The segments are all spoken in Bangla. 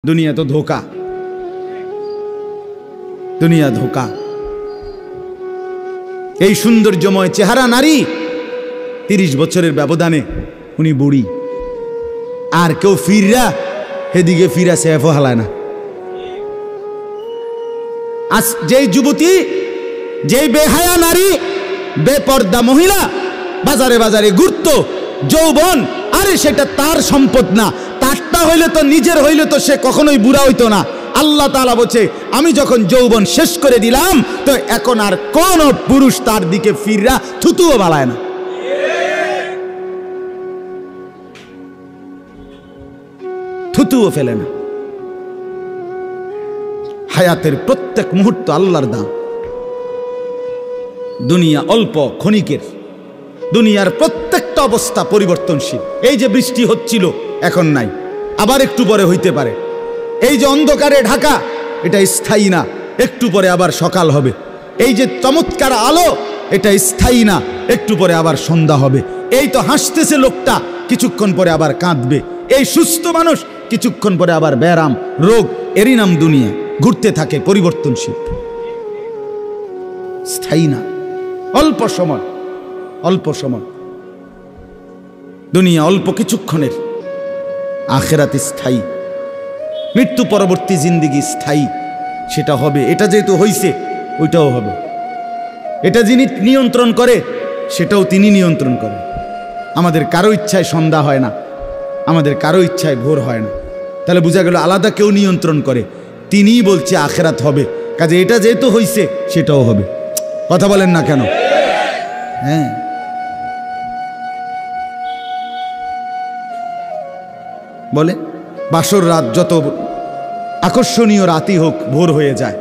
दुनिया तो धोखा, दुनिया धोखा। এই সৌন্দর্যময় চেহারা নারী 30 বছরের ব্যবধানে উনি বুড়ি, আর কেউ ফিররা হেদিকে ফিরা সেফ হালায় না। আজ যেই যুবতী, যেই বেহায়া নারী, বেপর্দা মহিলা বাজারে বাজারে ঘুরতো, যৌবন, আরে সেটা তার সম্পদ না, তারটা হইলে তো নিজের হইলে তো সে কখনোই বুড়া হইতো না। আল্লাহ তাআলা বলছে, আমি যখন যৌবন শেষ করে দিলাম তো এখন আর কোন পুরুষ তার দিকে ফিররা থুতুও বালায় না। থুতুও ফেলে না। হায়াতের প্রত্যেক মুহূর্ত আল্লাহর দান। দুনিয়া অল্প ক্ষণিকের, দুনিয়ার প্রত্যেকটা অবস্থা পরিবর্তনশীল। এই যে বৃষ্টি হচ্ছিল এখন নাই, আবার একটু পরে হইতে পারে। এই যে অন্ধকারে ঢাকা, এটা স্থায়ী না, একটু পরে আবার সকাল হবে। এই যে চমৎকার আলো, এটা স্থায়ী না, একটু পরে আবার সন্ধ্যা হবে। এই তো হাসতেছে লোকটা, কিছুক্ষণ পরে আবার কাঁদবে। এই সুস্থ মানুষ, কিছুক্ষণ পরে আবার ব্যারাম, রোগ। এরই নাম দুনিয়া, ঘুরতে থাকে, পরিবর্তনশীল, স্থায়ী না। অল্প সময়, অল্প সময়। দুনিয়া অল্প কিছুক্ষণের, আখিরাত স্থায়ী। মৃত্যু পরবর্তী জিন্দেগি স্থায়ী, সেটা হবে। এটা যেহেতু হইছে, ওইটাও হবে। এটা যিনি নিয়ন্ত্রণ করে, সেটাও তিনি নিয়ন্ত্রণ করেন। আমাদের কারো ইচ্ছায় সন্ধ্যা হয় না, আমাদের কারো ইচ্ছায় ভোর হয় না। তাহলে বোঝা গেল আলাদা কেউ নিয়ন্ত্রণ করে, তিনিই বলছে আখিরাত হবে। কাজে এটা যেহেতু হইছে, সেটাও হবে। কথা বলেন না কেন? হ্যাঁ, বলে বাসর রাত যত আকর্ষণীয় রাতই হোক, ভোর হয়ে যায়।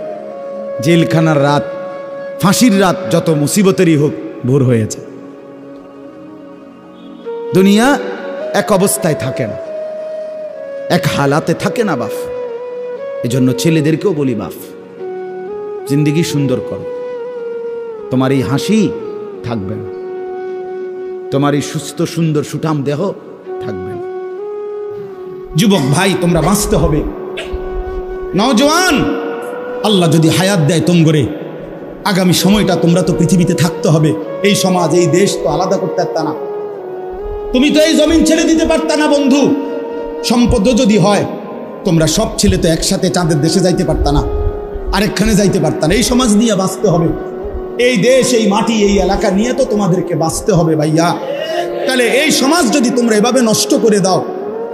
জেলখানার রাত, ফাঁসির রাত যত মুসিবতেরই হোক, ভোর হয়ে যায়। দুনিয়া এক অবস্থায় থাকে না, এক হালাতে থাকে না বাপ। এজন্য ছেলেদেরকেও বলি, বাপ জিন্দেগি সুন্দর করো। তোমার এই হাসি থাকবে না, তোমার এই সুস্থ সুন্দর সুঠাম দেহ থাকবে না। যুবক ভাই, তোমরা বাঁচতে হবে। নওজওয়ান, আল্লাহ যদি হায়াত দেয় তোমরে, আগামী সময়টা তোমরা তো পৃথিবীতে থাকতে হবে। এই সমাজ, এই দেশ তো আলাদা করতে পারতা না। তুমি তো এই জমিন ছেড়ে দিতে পারতা না বন্ধু। সম্পদ যদি হয়, তোমরা সব ছেলে তো একসাথে চাঁদের দেশে যাইতে পারতা না, আরেকখানে যাইতে পারতা না। এই সমাজ নিয়ে বাঁচতে হবে। এই দেশ, এই মাটি, এই এলাকা নিয়ে তো তোমাদেরকে বাঁচতে হবে ভাইয়া। তাহলে এই সমাজ যদি তোমরা এভাবে নষ্ট করে দাও,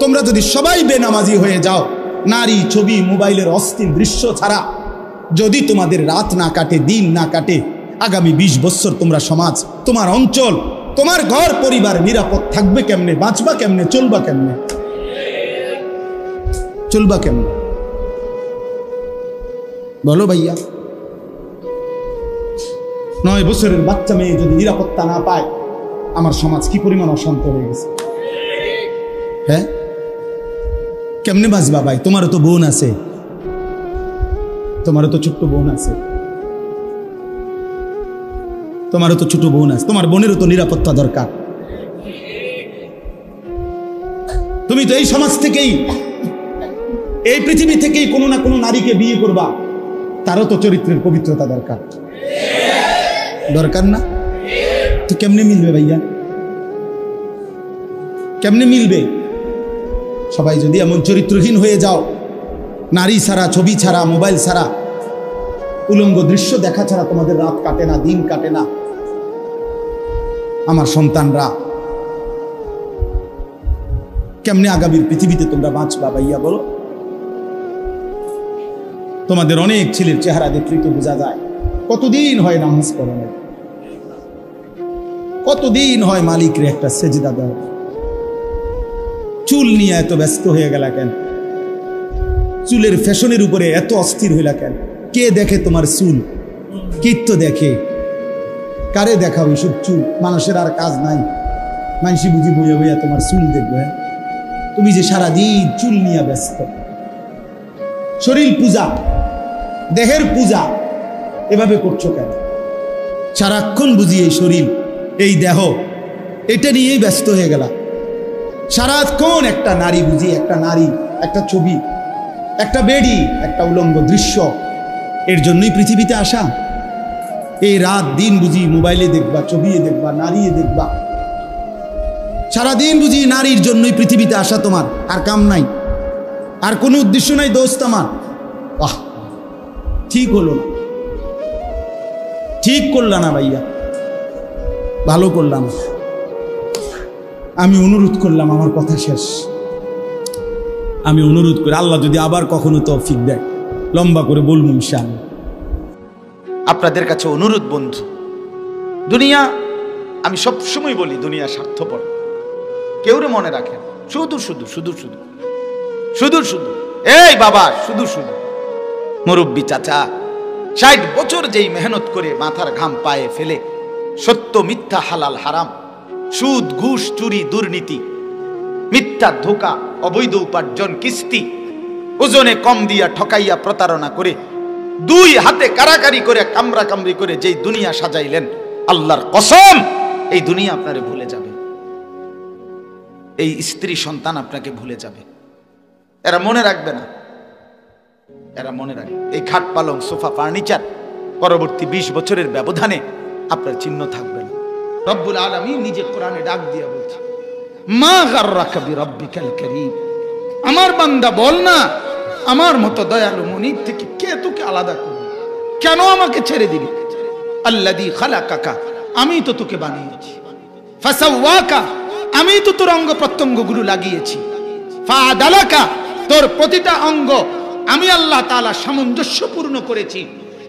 তোমরা যদি সবাই বেনামাজি হয়ে যাও, নারী, ছবি, মোবাইলের অস্থির দৃশ্য ছাড়া যদি তোমাদের রাত না কাটে, দিন না কাটে, আগামী 20 বছর তোমরা সমাজ, তোমার অঞ্চল, তোমার ঘর পরিবার নিরাপদ থাকবে কেমনে? বাঁচবা কেমনে? চলবা কেমনে? চলবা কেমনে? বলো ভাইয়া। 9 বছরের বাচ্চা মেয়ে যদি নিরাপত্তা না পায়, আমার সমাজ কি পরিমাণ অশান্ত হয়ে গেছে। হ্যাঁ, কেমনে বাঁচবা ভাই? তোমারও তো বোন আছে, তোমারও তো ছোট্ট বোন আছে, তোমারও তো ছোট বোন আছে, তোমার বোনেরও তো নিরাপত্তা দরকার। তুমি তো এই সমাজ থেকেই, এই পৃথিবী থেকেই কোনো না কোনো নারীকে বিয়ে করবা, তারও তো চরিত্রের পবিত্রতা দরকার, দরকার না? তো কেমনে মিলবে ভাইয়া? কেমনে মিলবে? সবাই যদি এমন চরিত্রহীন হয়ে যাও, নারী ছাড়া, ছবি ছাড়া, মোবাইল ছাড়া, উলঙ্গ দৃশ্য দেখা ছাড়া তোমাদের রাত কাটে না, দিন কাটে না, আমার সন্তানরা কেমনে আগামীর পৃথিবীতে তোমরা বাঁচবা ভাইয়া বলো? তোমাদের অনেক ছেলের চেহারা দেখলেই তো বোঝা যায় কতদিন হয় নামাজ পড়ানো, কতদিন হয় মালিকরে একটা সেজদা দেওয়া। চুল নিয়ে এত ব্যস্ত হয়ে গেলা কেন? চুলের ফ্যাশনের উপরে এত অস্থির হইলা কেন? কে দেখে তোমার চুল? কীর্ত দেখে? কারে দেখাও এইসব চুল? মানুষের আর কাজ নাই, মানুষই বুঝি বইয়া বইয়া তোমার চুল দেখবে। তুমি যে সারাদিন চুল নিয়ে ব্যস্ত, শরীর পূজা, দেহের পূজা এভাবে করছো কেন? সারাক্ষণ বুঝি এই শরীর, এই দেহ, এটা নিয়েই ব্যস্ত হয়ে গেলা। সারাক্ষণ একটা নারী বুঝি, একটা নারী, একটা ছবি, একটা বেডি, একটা উলঙ্গ দৃশ্য, এর জন্যই পৃথিবীতে আসা? এই রাত দিন বুঝি মোবাইলে দেখবা, ছবিয়ে দেখবা, নারীয়ে দেখবা, সারাদিন বুঝি নারীর জন্যই পৃথিবীতে আসা তোমার? আর কাম নাই, আর কোনো উদ্দেশ্য নাই দোস্ত আমার? ঠিক হলো না, ঠিক করলা না ভাইয়া, ভালো করলাম। আমি অনুরোধ করলাম, আমার কথা শেষ। আমি অনুরোধ করি, আল্লাহ যদি আবার কখনো তৌফিক দেয় লম্বা করে বলবো ইনশাআল্লাহ। আপনাদের কাছে অনুরোধ বন্ধু, দুনিয়া, আমি সব সময় বলি দুনিয়া স্বার্থপর, কেউরে মনে রাখেন, শুধু শুধু শুধু শুধু শুধু শুধু এই বাবা, শুধু শুধু মুরব্বী চাচা 60 বছর যেই মেহনত করে মাথার ঘাম পায়ে ফেলে সত্য মিথ্যা হালাল হারাম, সুদ ঘুষ চুরি দুর্নীতি, মিথ্যা ধোঁকা, অবৈধ উপার্জন, কিস্তি, ওজনে কম দিয়া ঠকাইয়া প্রতারণা করে 2 হাতে কারাকারি করে কামরা কামরি করে যেই দুনিয়া সাজাইলেন, আল্লাহর কসম এই দুনিয়া আপনারে ভুলে যাবে, এই স্ত্রী সন্তান আপনাকে ভুলে যাবে। এরা মনে রাখবে না, এরা মনে রাখবে। এই খাট পালং সোফা ফার্নিচার পরবর্তী 20 বছরের ব্যবধানে আপনার চিহ্ন থাকবে না। রব্বুল আলামিন নিজে কোরআনে ডাক দিয়ে বলছে, মা গাররাকা বিরাব্বিকাল কারীম, আমার বান্দা বল না, আমার মতো দয়ালু মনিব থেকে কে তোকে আলাদা করবে? কেন আমাকে ছেড়ে দিবি? আল্লাযী খালাকাকা, আমি তো তোকে বানিয়েছি, ফাসাওয়াকা, আমি তো তোর অঙ্গ প্রত্যঙ্গগুলো লাগিয়েছি, ফাআদালাকা, তোর প্রতিটা অঙ্গ আমি আল্লাহ তাআলা সামঞ্জস্যপূর্ণ করেছি।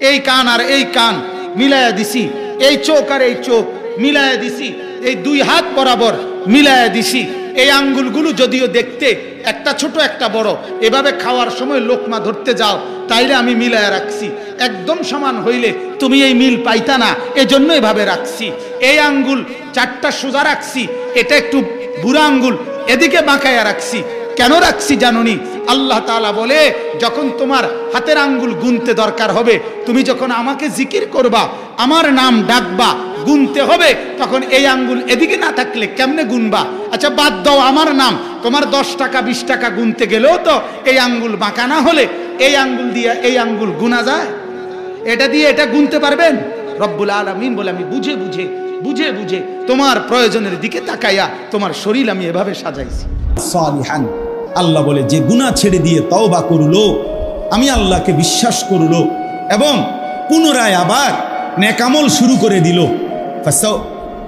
এই কান আর এই কান মিলায়া দিছি, এই চোখ আর এই চোখ মিলায়া দিছি, এই 2 হাত বরাবর মিলায়া দিছি। এই আঙ্গুলগুলো যদিও দেখতে একটা ছোট একটা বড়, এভাবে খাওয়ার সময় লোকমা ধরতে যাও তাইলে আমি মিলায়া রাখছি, একদম সমান হইলে তুমি এই মিল পাইতা না, এজন্য এভাবে রাখছি। এই আঙ্গুল 4টা সোজা রাখছি, এটা একটু বুড়া আঙ্গুল এদিকে বাঁকায়া রাখছি। কেন রাখছি জানোনি? আল্লাহ তাআলা বলে, যখন তোমার হাতের আঙ্গুল গুনতে দরকার হবে, তুমি যখন আমাকে জিকির করবা, আমার নাম ডাকবা, গুনতে হবে, তখন এই আঙ্গুল এদিকে না থাকলে কেমনে গুনবা? আচ্ছা বাদ দাও আমার নাম, তোমার 10 টাকা 20 টাকা গুনতে গেলেও তো এই আঙ্গুল বাঁকা না হলে এই আঙ্গুল দিয়ে এই আঙ্গুল গুনা যায়? এটা দিয়ে এটা গুনতে পারবেন? রব্বুল আলামিন বলে, আমি বুঝে বুঝে বুঝে বুঝে তোমার প্রয়োজনের দিকে তাকাইয়া তোমার শরীর আমি এভাবে সাজাইছি। সালিহান, আল্লাহ বলে যে গুনাহ ছেড়ে দিয়ে তওবা করলো, আমি আল্লাহকে বিশ্বাস করলো এবং পুনরায় আবার নেক আমল শুরু করে দিল,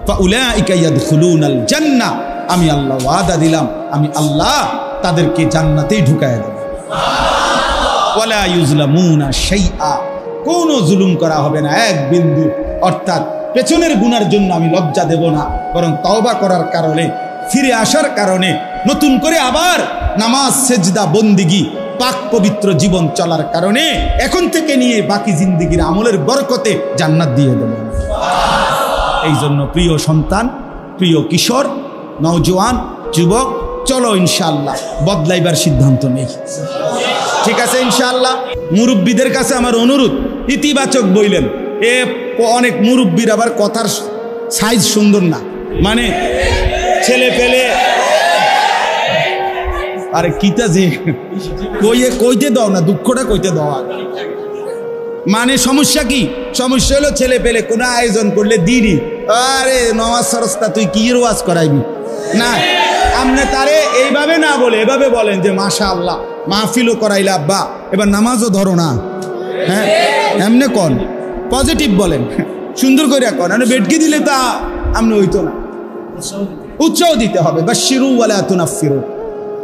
ফাউলাইকা ইয়াদখুলুনাল জান্নাহ, আমি আল্লাহ ওয়াদা দিলাম, আমি আল্লাহ তাদেরকে জান্নাতেই ঢুকায় দেব। ওয়ালা ইউজলামুনা শাইআ, কোনো জুলুম করা হবে না এক বিন্দু। অর্থাৎ পেছনের গুনার জন্য আমি লজ্জা দেব না, বরং তওবা করার কারণে, ফিরে আসার কারণে, নতুন করে আবার নামাজ সেজদা বন্দিগি পাক পবিত্র জীবন চলার কারণে এখন থেকে নিয়ে বাকি জিন্দেগির আমলের বরকতে জান্নাত দিয়ে দেব। এই জন্য প্রিয় সন্তান, প্রিয় কিশোর, নওজোয়ান, যুবক, চলো ইনশাআল্লাহ বদলাইবার সিদ্ধান্ত নেই, ঠিক আছে ইনশাআল্লাহ। মুরব্বীদের কাছে আমার অনুরোধ, ইতিবাচক বইলেন। অনেক মুরব্বীর আবার কথার সাইজ সুন্দর না, মানে ছেলে পেলে, আরে কিতা যে কইতে দাও না, দুঃখটা কইতে দাও। মানে সমস্যা কি? সমস্যা হলো ছেলে পেলে কোনো আয়োজন করলে দিনই, আরে নওয়াজ সরস্তা তুই কি ওয়াজ করাইবি না, আপনি তারে এইভাবে না বলে এভাবে বলেন যে মাশাআল্লাহ মাহফিলও করাইলা আব্বা, এবার নামাজও ধরো না, হ্যাঁ এমনি কন, পজিটিভ বলেন, সুন্দর করে কন। বেটকি দিলে তা আপনি হইতো না, উৎসাহ দিতে হবে। বাশশিরু ওয়ালা তুনাফফিরু,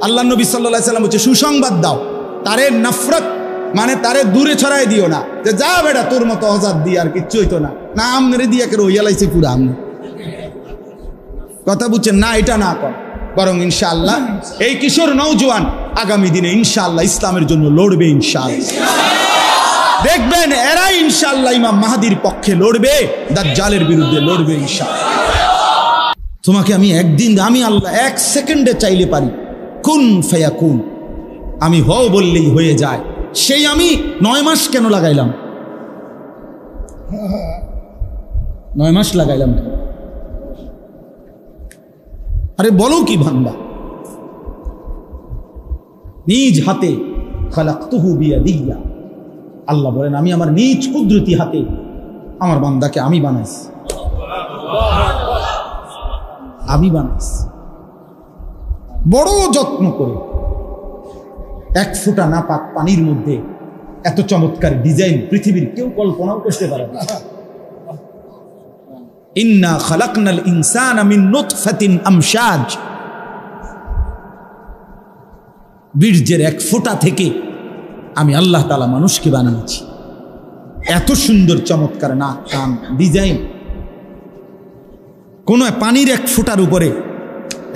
আল্লাহ নবী সাল্লাল্লাহু আলাইহি সাল্লাম বলছে সুসংবাদ দাও, তারে নফরত মানে তারে দূরে ছড়াই দিও না, যে যা বেটা তোর মতো অজাত দিয়ে আর কিচ্ছু হইতো না, না আমনেরে দিয়ে কে রইয়া লাইছে পুরা আমনে, কথা বুঝছেন না? এটা না কর, বরং ইনশাআল্লাহ এই কিশোর নওজোয়ান আগামী দিনে ইনশাআল্লাহ ইসলামের জন্য লড়বে ইনশাআল্লাহ। দেখবেন এরা ইনশাআল্লাহ ইমাম মাহদির পক্ষে লড়বে, দাজ্জালের বিরুদ্ধে লড়বে ইনশাআল্লাহ। তোমাকে আমি একদিন, আমি আল্লাহ 1 সেকেন্ডে চাইলে পারি, কুন ফায়াকুন, আমি হও বললেই হয়ে যায়। সেই আমি 9 মাস কেন লাগাইলাম? 9 মাস লাগাইলাম, আরে বলো কি ভাঙ্গা? নিজ হাতে খালাকতুহু বিয়াদিয়া, আল্লাহ বলেন আমি আমার নিজ কুদরতি হাতে আমার বান্দাকে আমি বানাইছি, আমি বানাইছি বড় যত্ন করে। এক ফোঁটা নাপাক পানির মধ্যে এত চমৎকার ডিজাইন পৃথিবীর কেউ কল্পনাও করতে পারে না। ইন্না খালাকনাল ইনসানা মিন নুতফাতিন আমশাজ, বীর্যের এক ফোঁটা থেকে আমি আল্লাহ তাআলা মানুষকে বানিয়েছি। এত সুন্দর চমৎকার নাক কান ডিজাইন। কোন পানির এক ফোঁটার উপরে,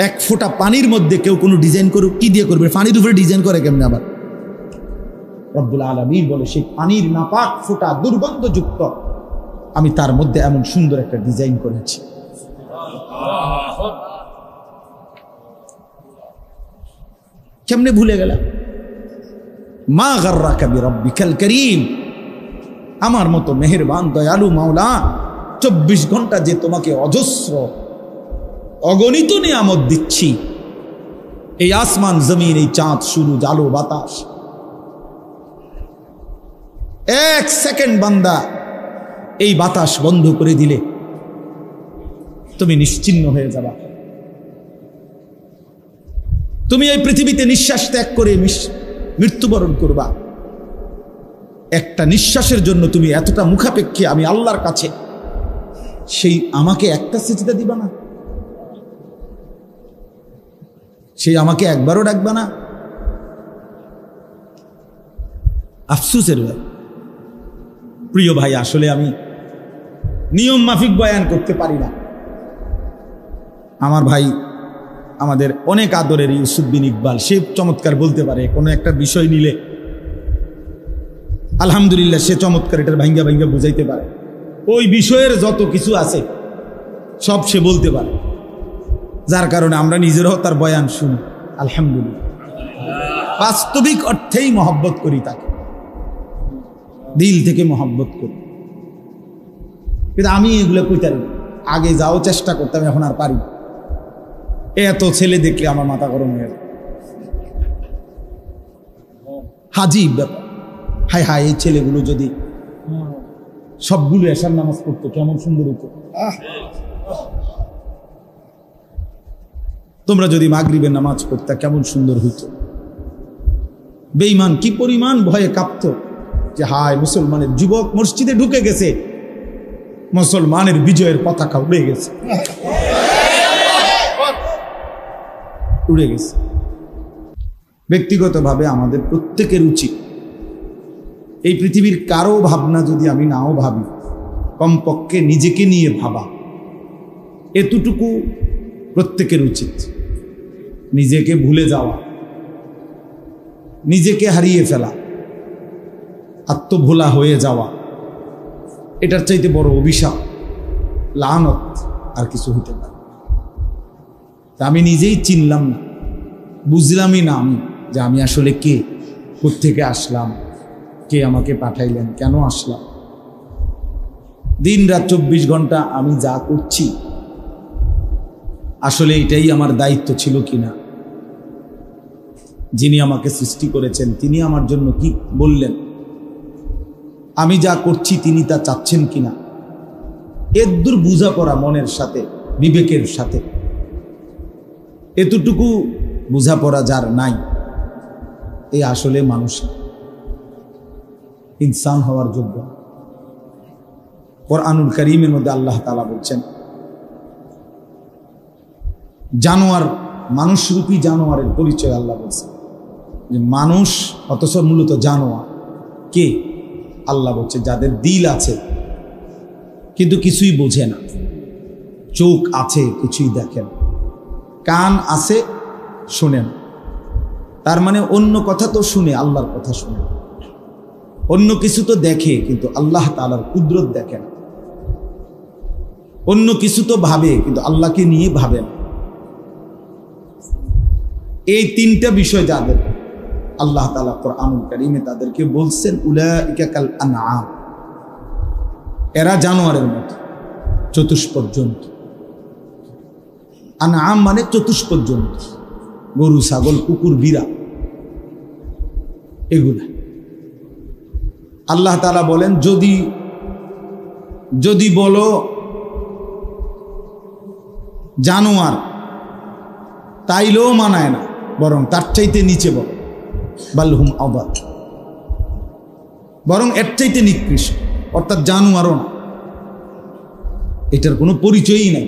এক ফোঁটা পানির মধ্যে কেউ কোনো ডিজাইন করুক, কি দিয়ে করবে? পানির উপরে ডিজাইন করে কেমনে? আবার রব্বুল আলামিন বলে সেই পানির নাপাক ফোঁটা দুর্গন্ধযুক্ত, আমি তার মধ্যে এমন সুন্দর একটা ডিজাইন করেছি। কেমনে ভুলে গেলাম? মা গাররাকা বিরাব্বিকাল কারীম, আমার মতো মেহেরবান দয়ালু মাওলা 24 ঘন্টা যে তোমাকে অজস্র অগণিত নিয়ামত দিচ্ছি, এই আসমান জমিন, এই চাঁদ সূরজ আলো বাতাস, এক সেকেন্ড বান্দা এই বাতাস বন্ধ করে দিলে তুমি নিশ্চিহ্ন হয়ে যাবা। তুমি এই পৃথিবীতে নিঃশ্বাস ত্যাগ করে মৃত্যুবরণ করবা। একটা নিঃশ্বাসের জন্য তুমি এতটা মুখাপেক্ষী আমি আল্লাহর কাছে, সেই আমাকে একটা সিজদা দিবা না? সেই আমাকে একবারও ডাকবা না? আফসোসের ভাই, প্রিয় ভাই, আসলে আমি নিয়ম মাফিক বয়ান করতে পারি না। আমার ভাই, আমাদের অনেক আদরের ইউসুফ বিন ইকবাল, সে চমৎকার বলতে পারে। কোনো একটা বিষয় নিলে আলহামদুলিল্লাহ সে চমৎকার এটার ভাঙ্গা ভাঙ্গা বুঝাইতে পারে। ওই বিষয়ের যত কিছু আছে সব সে বলতে পারে, যার কারণে আমরা নিজেরাও তার বয়ান শুনি। আলহামদুলিল্লাহ, বাস্তবিক অর্থেই মহব্বত করি তাকে, দিল থেকে মহব্বত করি। কিন্তু আমি এগুলো কইতে পারি, আগে যাও চেষ্টা করতাম, এখন আর পারি। এত ছেলে দেখলে আমার মাথা গরম হয়ে যায়। হাজিব ব্যাপার। হায় হায়, এই ছেলেগুলো যদি সবগুলো এশার নামাজ পড়তো কেমন সুন্দর হতো। তোমরা যদি মাগরিবের নামাজ পড়তা কেমন সুন্দর হইতো। বেঈমান কি পরিমাণ ভয়ে কাঁপত যে হায় মুসলমানের যুবক মসজিদে ঢুকে গেছে, মুসলমানের বিজয়ের পতাকা উড়ে গেছে, উড়ে গেছে। ব্যক্তিগতভাবে আমাদের প্রত্যেকের উচিত এই পৃথিবীর কারো ভাবনা যদি আমি নাও ভাবি, কমপক্ষে নিজেকে নিয়ে ভাবা, এতটুকু প্রত্যেকের উচিত। নিজেকে ভুলে যাওয়া, নিজেকে হারিয়ে ফেলা, আত্মভোলা হয়ে যাওয়া, এটার চাইতে বড় অভিশাপ, লানত আর কিছু হইতে পারে। আমি নিজেই চিনলাম না, বুঝলামই না আমি যে আমি আসলে কে, কোত্থেকে আসলাম, কে আমাকে পাঠাইলেন, কেন আসলাম। দিন রাত 24 ঘন্টা আমি যা করছি আসলে এটাই আমার দায়িত্ব ছিল কিনা, যিনি আমাকে সৃষ্টি করেছেন তিনি আমার জন্য কি বললেন, আমি যা করছি তিনি তা চাচ্ছেন কিনা, এদূর বোঝাপড়া মনের সাথে বিবেকের সাথে, এতটুকু বোঝাপড়া যার নাই, এই আসলে মানুষ ইনসান হওয়ার যোগ্য। কুরআনুল কারীমের মধ্যে আল্লাহ তাআলা বলছেন, জানোয়ার, মানুষরূপী জানোয়ারের পরিচয় আল্লাহ বলছেন যে মানুষ অথচ মূলত জানোয়ার। কে? আল্লাহ বলছে যাদের দিল আছে কিন্তু কিছুই বোঝে না, চোখ আছে কিছুই দেখে না, কান আছে শোনে না। তার মানে অন্য কথা তো শুনে, আল্লাহর কথা শুনে, অন্য কিছু তো দেখে কিন্তু আল্লাহ তাআলার কুদরত দেখে না, অন্য কিছু তো ভাবে কিন্তু আল্লাহকে নিয়ে ভাবে না। এই তিনটা বিষয় যাদের, আল্লাহ তাআলা কুরআনুল কারীমে তাদেরকে বলছেন উলাইকা কাল আনআম, এরা জানোয়ারের মতো, চতুষ্পদ জন্তু। আনআম মানে চতুষ্পদ জন্তু, গরু ছাগল কুকুর বিড়াল। এগুলা আল্লাহ তাআলা বলেন, যদি বলো জানোয়ার, তাইলেও মানায় না, বরং তার চাইতে নিচে বলো, বালহুম আবাদ, বরং এর চাইতে নিকৃষ্ট, অর্থাৎ জানোয়ারও না, এটার কোনো পরিচয়ই নাই।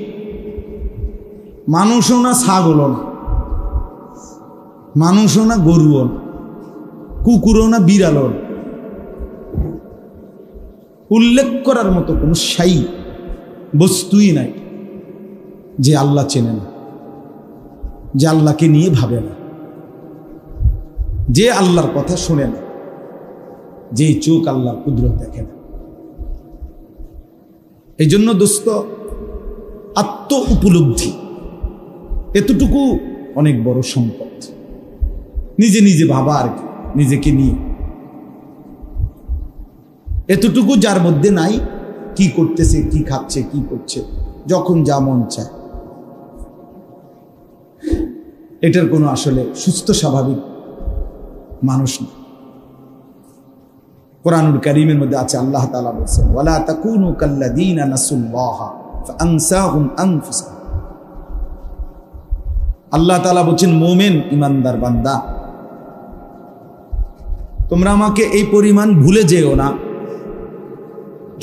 মানুষও না, ছাগলও না, মানুষও না, গরুও না, কুকুরও না, বিড়ালও না। উল্লেখ করার মতো কোনো সাই বস্তুই নাই যে আল্লাহ চেনে না, যে আল্লাহকে নিয়ে ভাবে না, যে আল্লাহর কথা শোনে না, যে চোখ আল্লাহর কুদরত দেখে না। এই জন্য দোস্ত, আত্ম উপলব্ধি এতটুকু অনেক বড় সম্পদ। নিজে নিজে ভাবা আর কি, নিজেকে নিয়ে এতটুকু যার মধ্যে নাই, কি করতেছে, কি খাচ্ছে, কি করছে, যখন যা মন চায়, এটার কোনো আসলে সুস্থ স্বাভাবিক মানুষ না। কোরআনুল কারীমের মধ্যে আছে, আল্লাহ তাআলা বলেছেন, ওয়ালা তাকুনু কাল্লাযীনা নাসুল্লাহা ফাআনসাহুম আনফুসাহুম। আল্লাহ তাআলা বলেন, মুমিন ইমানদার বান্দা, তোমরা আমাকে এই পরিমাণ ভুলে যেও না,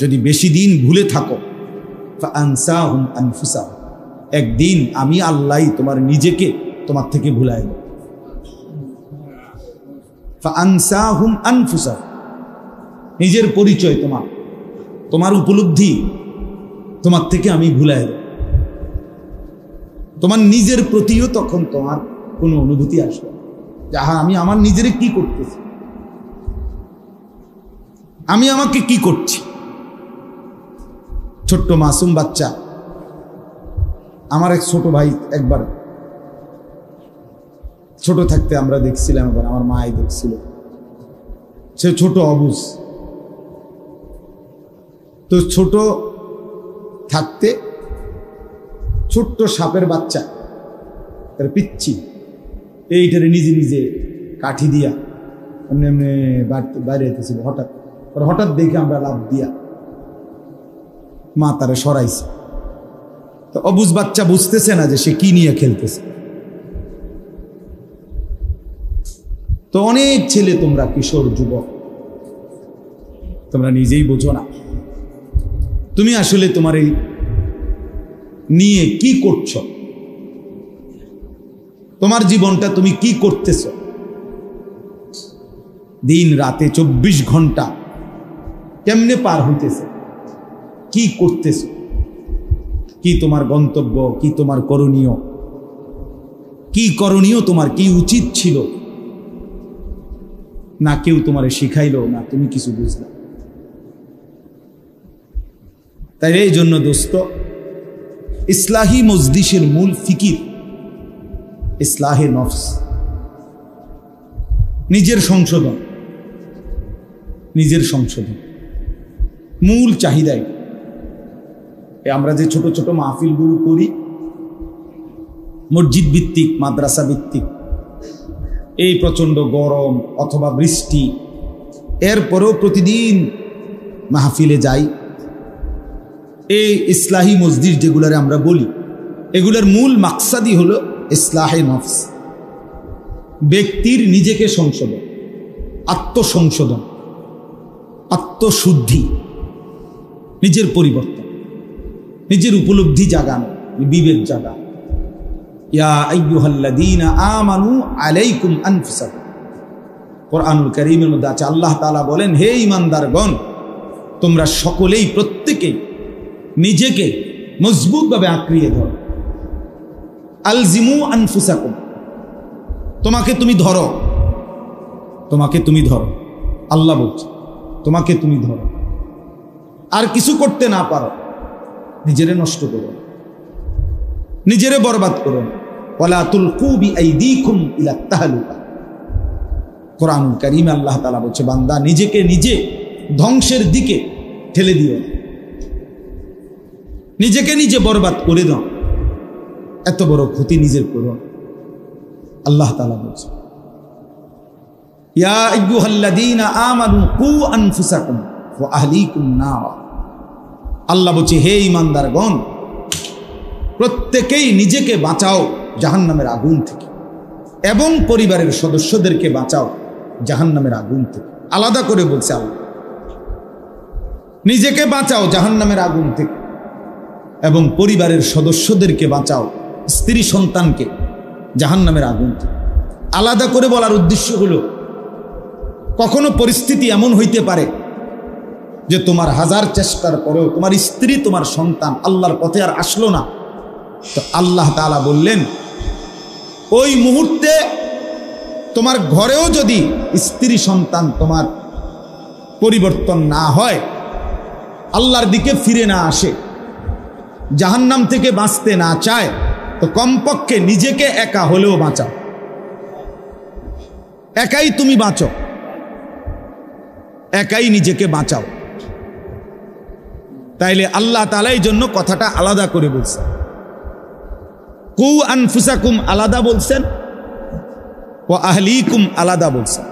যদি বেশি দিন ভুলে থাকো, ফাআনসাহুম আনফুসাহুম, একদিন আমি আল্লাহ তোমার নিজেকে তোমার থেকে ভুলাই দেব। ফাআনসাহুম আনফুসাহুম, নিজের পরিচয়, তোমার উপলব্ধি তোমার থেকে আমি ভুলাই দেব। তোমার নিজের প্রতিও তখন তোমার কোনো অনুভূতি আসবে, যাহা আমি আমার নিজেরে কি করতেছি, আমি আমাকে কি করছি। ছোট্ট মাসুম বাচ্চা, আমার এক ছোট ভাই, একবার ছোট থাকতে আমরা দেখছিলাম, এবার আমার মাই দেখছিল, সে ছোট অবুঝ, তো ছোট থাকতে ছোট্ট সাপের বাচ্চা, তার পিচ্ছি, এইটারে নিজে নিজে কাঠি দিয়া এমনি এমনি বাইরে যেতেছিল। হঠাৎ দেখে আমরা লাফ দিয়া মা তারে সরাইছে। তো অবুঝ বাচ্চা বুঝতেছে না যে সে কি নিয়ে খেলতেছে। তো অনেক ছেলে, তোমরা কিশোর যুবক, তোমরা নিজেই বোঝো না তুমি আসলে তোমার এই নিয়ে কি করছো, তোমার জীবনটা তুমি কি করতেছ, দিন রাতে 24 ঘন্টা কেমনে পার হইতেছে, কি করতেছ, কি তোমার গন্তব্য, কি তোমার করণীয়, তোমার কি উচিত ছিল, না কেউ তোমারে শিখাইলো, না তুমি কিছু বুঝলা। তাই এই জন্য দোস্ত, ইসলাহি মজলিসের মূল ফিকির ইসলাহে নফস, নিজের সংশোধন, মূল চাহিদাই। আমরা যে ছোট ছোট মাহফিলগুলো করি, মসজিদ ভিত্তিক, মাদ্রাসা ভিত্তিক, এই প্রচন্ড গরম অথবা বৃষ্টি, এরপরেও প্রতিদিন মাহফিলে যাই। এই ইসলাহি মসজিদ যেগুলারে আমরা বলি, এগুলোর মূল মাকসাদই হলো ইসলাহে নফস, ব্যক্তির নিজেকে সংশোধন, আত্মসংশোধন, আত্মশুদ্ধি, নিজের পরিবর্তন, নিজের উপলব্ধি জাগানো, বিবেক জাগানো। ইয়া আইয়ুহাল্লাযীনা আমানু আলাইকুম আনফুসাকুম, কোরআনুল কারীমের মধ্যে আছে, আল্লাহ তাআলা বলেন, হে ঈমানদারগণ, তোমরা সকলেই, প্রত্যেকেই নিজেকে মজবুতভাবে আঁকড়িয়ে ধরো। আলজিমু আনফুসাকুম, তোমাকে তুমি ধরো, আল্লাহ বলছে তোমাকে তুমি ধরো। আর কিছু করতে না পারো, নিজেরে নষ্ট করো, নিজেরে বরবাদ করো। ওয়ালা তুলকু বিআইদিকুম ইলা তাহলুকা, কোরআনুল কারীমে আল্লাহ তাআলা বলছে, বান্দা নিজেকে নিজে ধ্বংসের দিকে ঠেলে দিও না, নিজেকে নিজে বরবাদ করে দাও, এত বড় ক্ষতি নিজের করো। আল্লাহ তাআলা বলছে, ইয়া আইয়ুহাল্লাযীনা আমানু কু আনফুসাকুম ওয়া আহলিকুম নারা। আল্লাহ বলছে, হে ঈমানদারগণ, প্রত্যেকেই নিজেকে বাঁচাও জাহান্নামের আগুন থেকে এবং পরিবারের সদস্যদেরকে বাঁচাও জাহান্নামের আগুন থেকে। আলাদা করে বলছে আল্লাহ, নিজেকে বাঁচাও জাহান্নামের আগুন থেকে এবং পরিবারের সদস্যদেরকে বাঁচাও, স্ত্রী সন্তানকে জাহান্নামের আগুন থেকে। আলাদা করে বলার উদ্দেশ্য হলো, কখনো পরিস্থিতি এমন হইতে পারে যে তোমার হাজার চেষ্টার পরেও তোমার স্ত্রী, তোমার সন্তান আল্লাহর পথে আর আসলো না। তো আল্লাহ তাআলা বললেন, ওই মুহূর্তে তোমার ঘরেও যদি স্ত্রী সন্তান তোমার পরিবর্তন না হয়, আল্লাহর দিকে ফিরে না আসে, জাহান্নাম থেকে বাঁচতে না চায়, তো কমপক্ষে নিজেকে একা হলেও বাঁচাও। একাই তুমি বাঁচো, একাই নিজেকে বাঁচাও। তাইলে আল্লাহ তাআলা এই জন্য কথাটা আলাদা করে বলছেন। কু আনফুসাকুম আলাদা বলছেন, ওয়া আহলিকুম আলাদা বলছেন।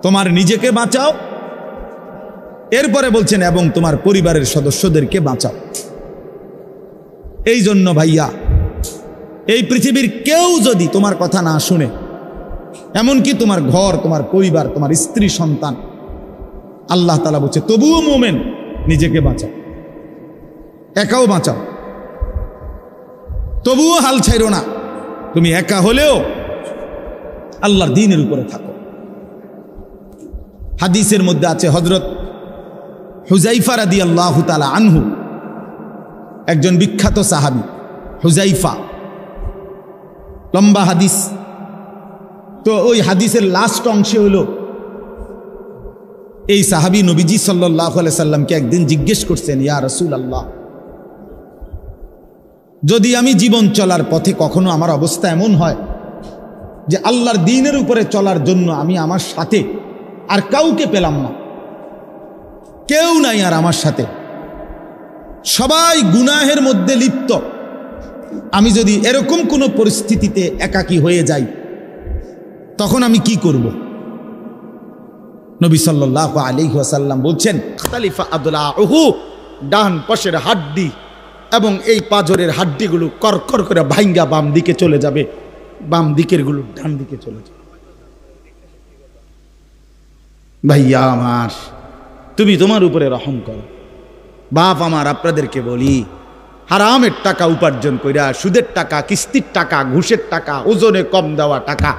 তোমার নিজেকে বাঁচাও, এরপরে বলছেন এবং তোমার পরিবারের সদস্যদেরকে বাঁচাও। এই জন্য ভাইয়া, এই পৃথিবীর কেউ যদি তোমার কথা না শুনে, এমনকি তোমার ঘর, তোমার পরিবার, তোমার স্ত্রী সন্তান, আল্লাহ তাআলা বলছে তবুও মোমেন নিজেকে বাঁচাও, একাও বাঁচাও, তবুও হাল ছাইরো না। তুমি একা হলেও আল্লাহর দ্বীনের উপরে থাকো। হাদিসের মধ্যে আছে, হযরত হুযায়ফা রাদিয়াল্লাহু তাআলা আনহু, একজন বিখ্যাত সাহাবী হুযায়ফা, লম্বা হাদিস। তো ওই হাদিসের লাস্ট অংশে হলো, এই সাহাবী নবীজি সাল্লাল্লাহু আলাইহি সাল্লামকে একদিন জিজ্ঞেস করছেন, ইয়া রাসূলুল্লাহ, যদি আমি জীবন চলার পথে কখনো আমার অবস্থা এমন হয় যে আল্লাহর দ্বীনের উপরে চলার জন্য আমি আমার সাথে আর কাউকে পেলাম না, কেউ নাই আর আমার সাথে, সবাই গুনাহের মধ্যে লিপ্ত, আমি যদি এরকম কোনো পরিস্থিতিতে একাকী হয়ে যাই, তখন আমি কি করব? নবী সাল্লাল্লাহু আলাইহি ওয়াসাল্লাম বলছেন, খালিফা আদলাহু, ডান পাশের হাড্ডি এবং এই পাজরের হাড্ডিগুলো করকর করে ভাঙ্গা বাম দিকে চলে যাবে, বাম দিকের গুলো ডান দিকে চলে যাবে। ভাইয়া আমার, তুমি তোমার উপরে রহম করো। বাপ আমার, আপনাদেরকে বলি, হারামের টাকা উপার্জন কইরা, সুদের টাকা, কিস্তির টাকা, ঘুষের টাকা, ওজনে কম দেওয়া টাকা,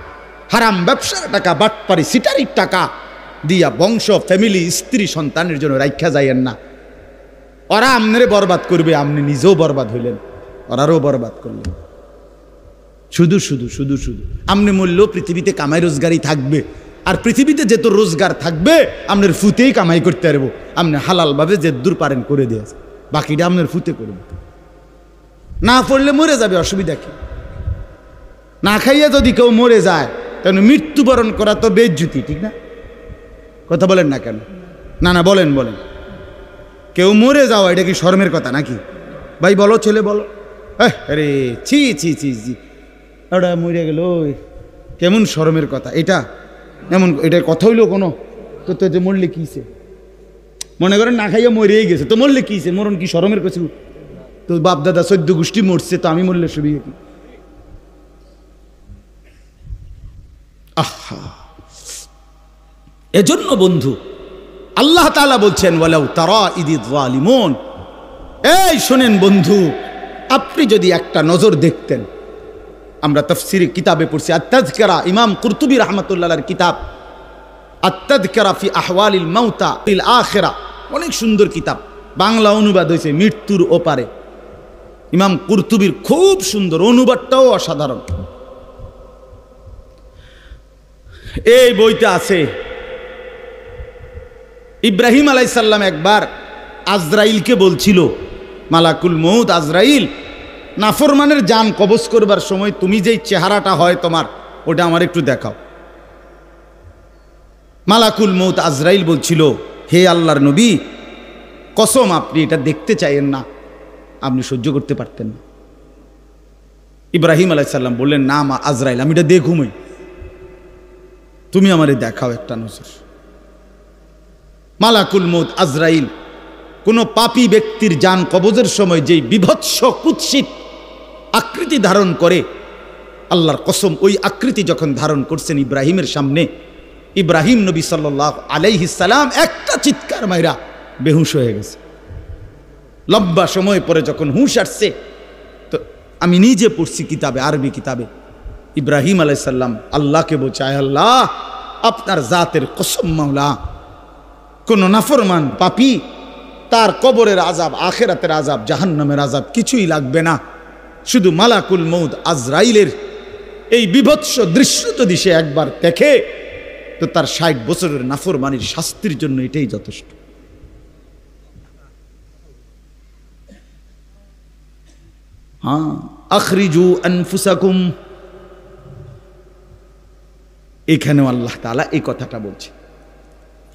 হারাম ব্যবসার টাকা, বাটপারি সিটারির টাকা দিয়া বংশ, ফ্যামিলি, স্ত্রী সন্তানের জন্য রাইখা যাইয়েন না। ওরা আমনেরে বরবাদ করবে, আপনি নিজেও বরবাদ হইলেন, ওরারও বরবাদ করলেন। শুধু শুধু শুধু শুধু আপনি মূল্য পৃথিবীতে কামাই রোজগারই থাকবে, আর পৃথিবীতে যেত রোজগার থাকবে আপনার ফুতেই কামাই করতে পারবো। আপনি হালালভাবে যে দূর পারেন করে দিয়েছে, বাকিটা আপনার ফুতে করবে। না পড়লে মরে যাবে, অসুবিধা কি? না খাইয়া যদি কেউ মরে যায়, তাহলে মৃত্যুবরণ করা তো বেজ্জুতি, ঠিক না? কথা বলেন না কেন? না না, বলেন বলেন। কেউ মরে যাওয়া এটা কি শরমের কথা নাকি? ভাই বলো, ছেলে বলো। আরে ছি ছি ছি ছি, ওটা মরে গেল, কেমন শরমের কথা এটা? এমন এটার কথা হইলো কোনো? তো তো মরলে কিছে? মনে করেন না খাইয়া মরেই গেছে, তো মরলে কিছে? মরণ কি শরমের কিছু? তো বাপ দাদা 14 গোষ্ঠী মরছে, তো আমি মরলে সুবিধা কি? আহা, এজন্য বন্ধু আল্লাহ তাআলা বলছেন, ওয়ালাউ তারা ইদিয যালিমুন, এই শোনেন বন্ধু, আপনি যদি একটা নজর দেখতেন, আমরা তাফসীরে কিতাবে পড়ছি, আত-তাযকিরা, ইমাম কুরতুবী রাহমাতুল্লাহ আলাইহির কিতাব আত-তাযকিরা ফি আহওয়ালিল মাউতা ফিল আখিরা, অনেক সুন্দর কিতাব, বাংলা অনুবাদ হয়েছে মৃত্যুর ওপারে। ইমাম কুরতুবীর খুব সুন্দর, অনুবাদটাও অসাধারণ। এই বইতে আছে, ইব্রাহিম আলাইহিস সালাম একবার আজরাইলকে বলছিল, মালাকুল মউত আজরাইল, নাফরমানের জান কবজ করবার সময় তুমি যেই চেহারাটা হয় তোমার, ওটা আমার একটু দেখাও। মালাকুল মউত আজরাইল বলছিল, হে আল্লাহর নবী, কসম আপনি এটা দেখতে চাইেন না, আপনি সহ্য করতে পারতেন না। ইব্রাহিম আলাইহিস সালাম বললেন, না মা আজরাইল, আমি এটা দেখুমই। তুমি আমারে দেখাও একটা নজর। মালাকুল মউত আজরাইল কোন পাপী ব্যক্তির জান কবজের সময় যেই বিভৎস কুৎসিত আকৃতি ধারণ করে, আল্লাহর কসম ওই আকৃতি যখন ধারণ করছেন ইব্রাহিমের সামনে, ইব্রাহিম নবী সাল্লাল্লাহু আলাইহিস সালাম একটা চিৎকার মাইরা বেহুশ হয়ে গেছে। লম্বা সময় পরে যখন হুঁশ আসছে, তো আমি নিজে পড়ছি কিতাবে, আরবি কিতাবে, ইব্রাহিম আলাইহিস সালাম আল্লাহকে বলছে, আয় আল্লাহ, আপনার জাতের কসম মাওলা, কোন নাফরমান পাপী তার কবরের আযাব, আখিরাতের আযাব, জাহান্নামের আযাব কিছুই লাগবে না, শুধু মালাকুল মউত আজরাইলের এই বিভৎস দৃশ্য যদি সে একবার দেখে, তো তার ৬০ বছরের নাফরমানির শাস্তির জন্য এটাই যথেষ্ট। হ্যাঁ, আখরিজু আনফুসাকুম, এখানেও আল্লাহ তাআলা এই কথাটা বলছে।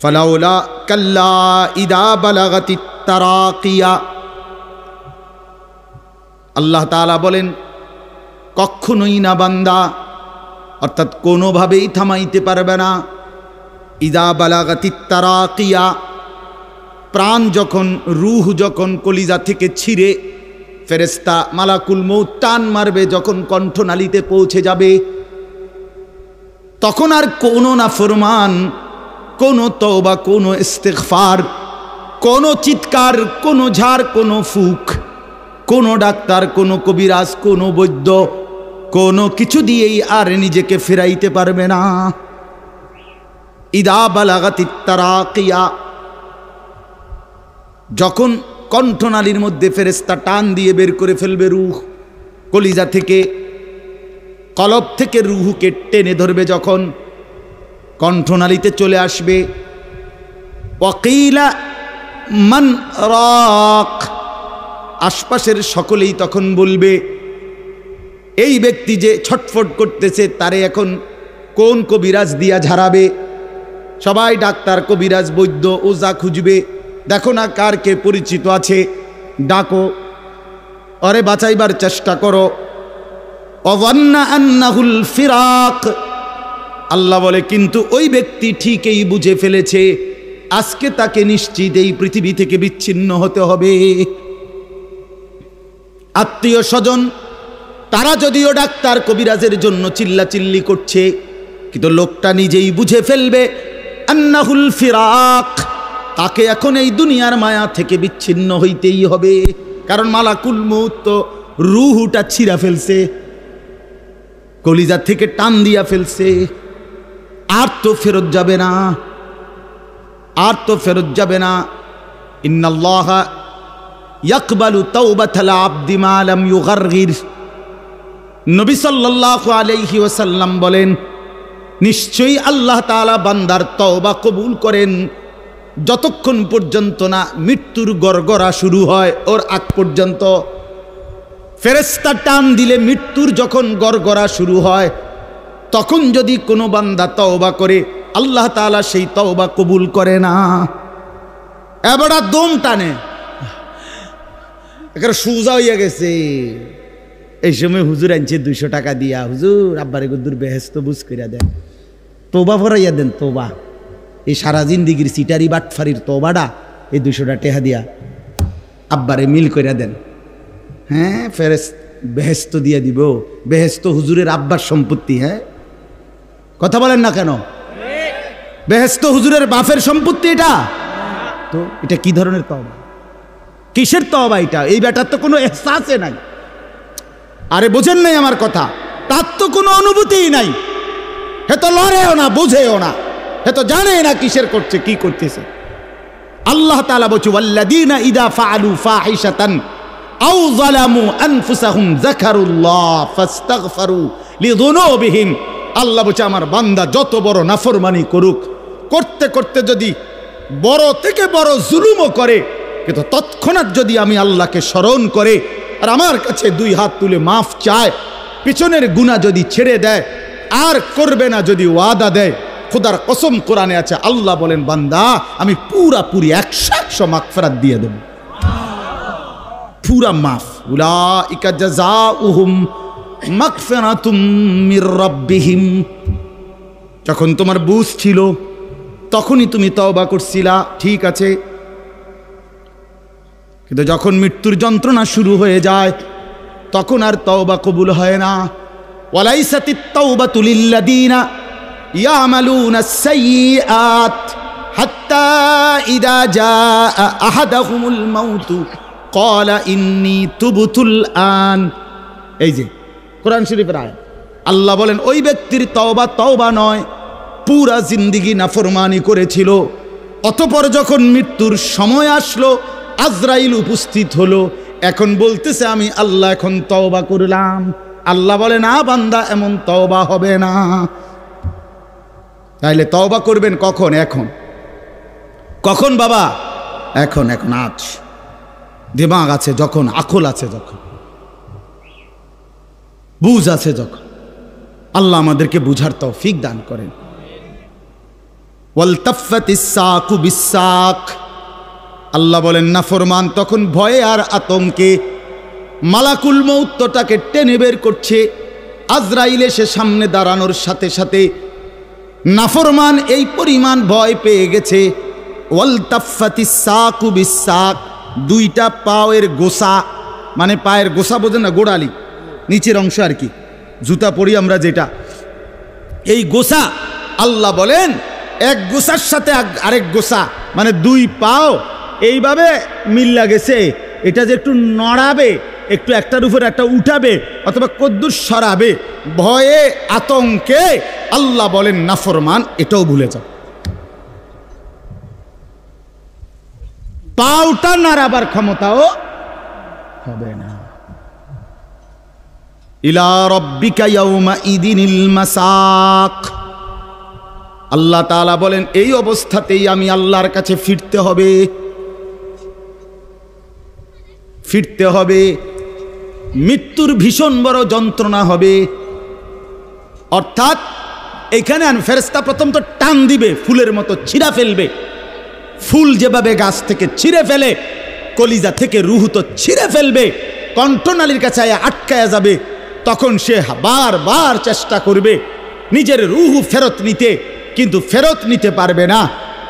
ফালাউলা কাল্লা ইদা বালাগাতিত তারাকিয়া, আল্লাহ তাআলা বলেন কখনোই না বান্দা, অর্থাৎ কোনোভাবেই থামাইতে পারবে না। ইদা বালাগাতিত তারাকিয়া, প্রাণ যখন, রূহ যখন কলিজা থেকে ছিঁড়ে ফেরেশতা মালাকুল মউত টান মারবে, যখন কণ্ঠনালীতে পৌঁছে যাবে, তখন আর কোনো নাফরমান, কোনো তওবা, কোনো ইস্তিগফার, কোনো চিৎকার, কোনো ঝাড়, কোনো ফুক, কোনো ডাক্তার, কোনো কবিরাজ, কোনো বৈদ্য, কোনো কিছু দিয়েই আর নিজেকে ফেরাইতে পারবে না। ইদা বালাগাতিত তারাকিয়া, যখন কণ্ঠনালীর মধ্যে ফেরেশতা টান দিয়ে বের করে ফেলবে রূহ, কলিজা থেকে, কলব থেকে রূহকে টেনে ধরবে, যখন কণ্ঠনালীতে চলে আসবে, ওয়াকিলা মান রাক, আশপাশের সকলেই তখন বলবে, এই ব্যক্তি যে ছটফট করতেছে তারে এখন কোন কবিরাজ দিয়া ঝাড়াবে। সবাই ডাক্তার, কবিরাজ, বৈদ্য, ওজা খুঁজবে, দেখো না কার কে পরিচিত আছে, ডাকো, আরে বাঁচাইবার চেষ্টা করো। ওয়ান্না আন্নাহুল ফিরাক, আল্লাহ বলে কিন্তু ওই ব্যক্তি ঠিকই বুঝে ফেলেছে আজকে তাকে নিশ্চিত এই পৃথিবী থেকে বিচ্ছিন্ন হতে হবে। আত্মীয় স্বজন তারা যদিও ডাক্তার কবিরাজের জন্য চিল্লাচিল্লি করছে, কিন্তু লোকটা নিজেই বুঝে ফেলবে আন্নাহুল ফিরাক, তাকে এখন এই দুনিয়ার মায়া থেকে বিচ্ছিন্ন হইতেই হবে। কারণ মালাকুল মউত তো রূহটা ছিঁড়া ফেলছে, কলিজা থেকে টান দিয়া ফেলছে, আর তো ফেরত যাবে না, আর তো ফেরত যাবে না। ইন্নাল্লাহা ইয়াকবালু তাওবাতাল আবদি মা লাম ইউগারগির, নবী সাল্লাল্লাহু আলাইহি ওয়াসাল্লাম বলেন, নিশ্চয়ই আল্লাহ তাআলা বান্দার তওবা কবুল করেন যতক্ষণ পর্যন্ত না মৃত্যুর গড়গড়া শুরু হয়, ওর আগ পর্যন্ত। ফেরেশতা টান দিলে মৃত্যুর যখন গড়গড়া শুরু হয়, তখন যদি কোনো বান্দা তওবা করে, আল্লাহ তাআলা সেই তওবা কবুল করে না। এবারে দম টানে, একেবারে সোজা হইয়া গেছে। এই সময় হুজুর আনছে 200 টাকা দিয়া, হুজুর আব্বারে গুদ্দুর বেহেশত বুঝ কইরা দেন, তওবা ফরাইয়া দেন, তওবা। এই সারা জিন্দিগির সিটারি বাটফারির তওবাটা এই 200 টাকা দিয়া আব্বারে মিল কইরা দেন। হ্যাঁ, বেহেশত দিয়া দিব। বেহেশত হুজুরের আব্বার সম্পত্তি। হ্যাঁ, কথা বলেন না কেন? বেহেশত হুজুরের বাপের সম্পত্তি। এটা তো এটা কি ধরনের তওবা, কিসের তওবা এটা? এই ব্যাটার তো কোনো এহসাসে নাই। আরে বোঝেন নাই আমার কথা? তার তো কোনো অনুভূতিই নাই, হে তো লড়েও না, বুঝেও না, হে তো জানে না কিসের করছে, কি করতেছে। আল্লাহ তাআলা বলছে, ওয়াল্লাযীনা ইযা ফাআলু ফাহিশাতান আও যালামু আনফুসাহুম যাকারুল্লাহ ফাস্তাগফারু লিযুনুবিহিম। আল্লাহ বলছে, আমার বান্দা যত বড় নাফরমানি করুক, করতে করতে যদি বড় থেকে বড় জুলুমও করে, কিন্তু তৎক্ষণাৎ যদি আমি আল্লাহকে স্মরণ করে আর আমার কাছে 2 হাত তুলে মাফ চায়, পিছনের গুনাহ যদি ছেড়ে দেয়, আর করবে না যদি ওয়াদা দেয়, খোদার কসম কোরআনে আছে, আল্লাহ বলেন, বান্দা আমি পুরাপুরি 100% মাগফিরাত দিয়ে দেব, পুরা মাফ। উলাইকা জাযাউহুম মাগফিরাতুম মির রাব্বিহিম। যখন তোমার বুঝ ছিল তখনই তুমি তওবা করছিলা, ঠিক আছে। কিন্তু যখন মৃত্যুর যন্ত্রণা শুরু হয়ে যায় তখন আর তওবা কবুল হয় না। ওয়ালাইসাতিত তাওবাতু লিল্লাযীনা ইয়ামালুনাস সাইয়্যাত হাত্তা ইযা জাআ আহাদাহুমুল মাউতু ক্বালা ইন্নী তুবতুল আন। এই যে কোরআন শরীফের আয়াত। আল্লাহ বলেন ওই ব্যক্তির তওবা নয়, পুরা জিন্দেগি নাফরমানি করেছিল, অতঃপর যখন মৃত্যুর সময় আসলো আজরাইল উপস্থিত হলো, এখন বলতেছে আমি আল্লাহ এখন তওবা করলাম। আল্লাহ বলে না বান্দা, এমন তওবা হবে না। তাইলে তওবা করবেন কখন? এখন। কখন বাবা? এখন আজ দিমাগ আছে যখন, আকল আছে যখন, বুঝ আছে যখন। আল্লাহ আমাদেরকে বুঝার তৌফিক দান করেন। ওয়ালতাফাতিস সাকু বিসাক। আল্লাহ বলেন নাফরমান তখন ভয়ে আর আতঙ্কে মালাকুল মউতটাকে টেনে বের করছে। আজরাইল এসে সামনে দাঁড়ানোর সাথে সাথে নাফরমান এই পরিমাণ ভয় পেয়ে গেছে। ওয়ালতাফাতিস সাকু বিসাক, দুইটা পায়ের গোসা, মানে পায়ের গোসা বোঝেন না, গোড়ালি নিচের অংশ আর কি, জুতা পরি আমরা যেটা, এই গোসা আল্লাহ বলেন এক গোসার সাথে আরেক গোসা মানে দুই পাও এইভাবে মিল্লা গেছে। এটা যে একটু নড়াবে, একটু একটার উপর একটা উঠাবে অথবা কদ্দুর সরাবে, ভয়ে আতঙ্কে আল্লাহ বলেন নাফরমান এটাও ভুলে যাও। পাওটা নাড়াবার ক্ষমতাও হবে না। ইলা রাব্বিকা ইয়াউমা ইদিনিল মাসাক। আল্লাহ তাআলা বলেন এই অবস্থাতেই আমি আল্লাহর কাছে ফিরতে হবে, ফিরতে হবে। মৃত্যুর ভীষণ বড় যন্ত্রণা হবে। অর্থাৎ এখানে ফেরেশতা প্রথম তো টান দিবে, ফুলের মতো ছিঁড়া ফেলবে। ফুল যেভাবে গাছ থেকে ছিঁড়ে ফেলে, কলিজা থেকে রুহ তো ছিঁড়ে ফেলবে, কণ্ঠনালীর কাছে আটকায়া যাবে। তখন সে বারবার চেষ্টা করবে নিজের রুহ ফেরত নিতে, কিন্তু ফেরত নিতে পারবে না।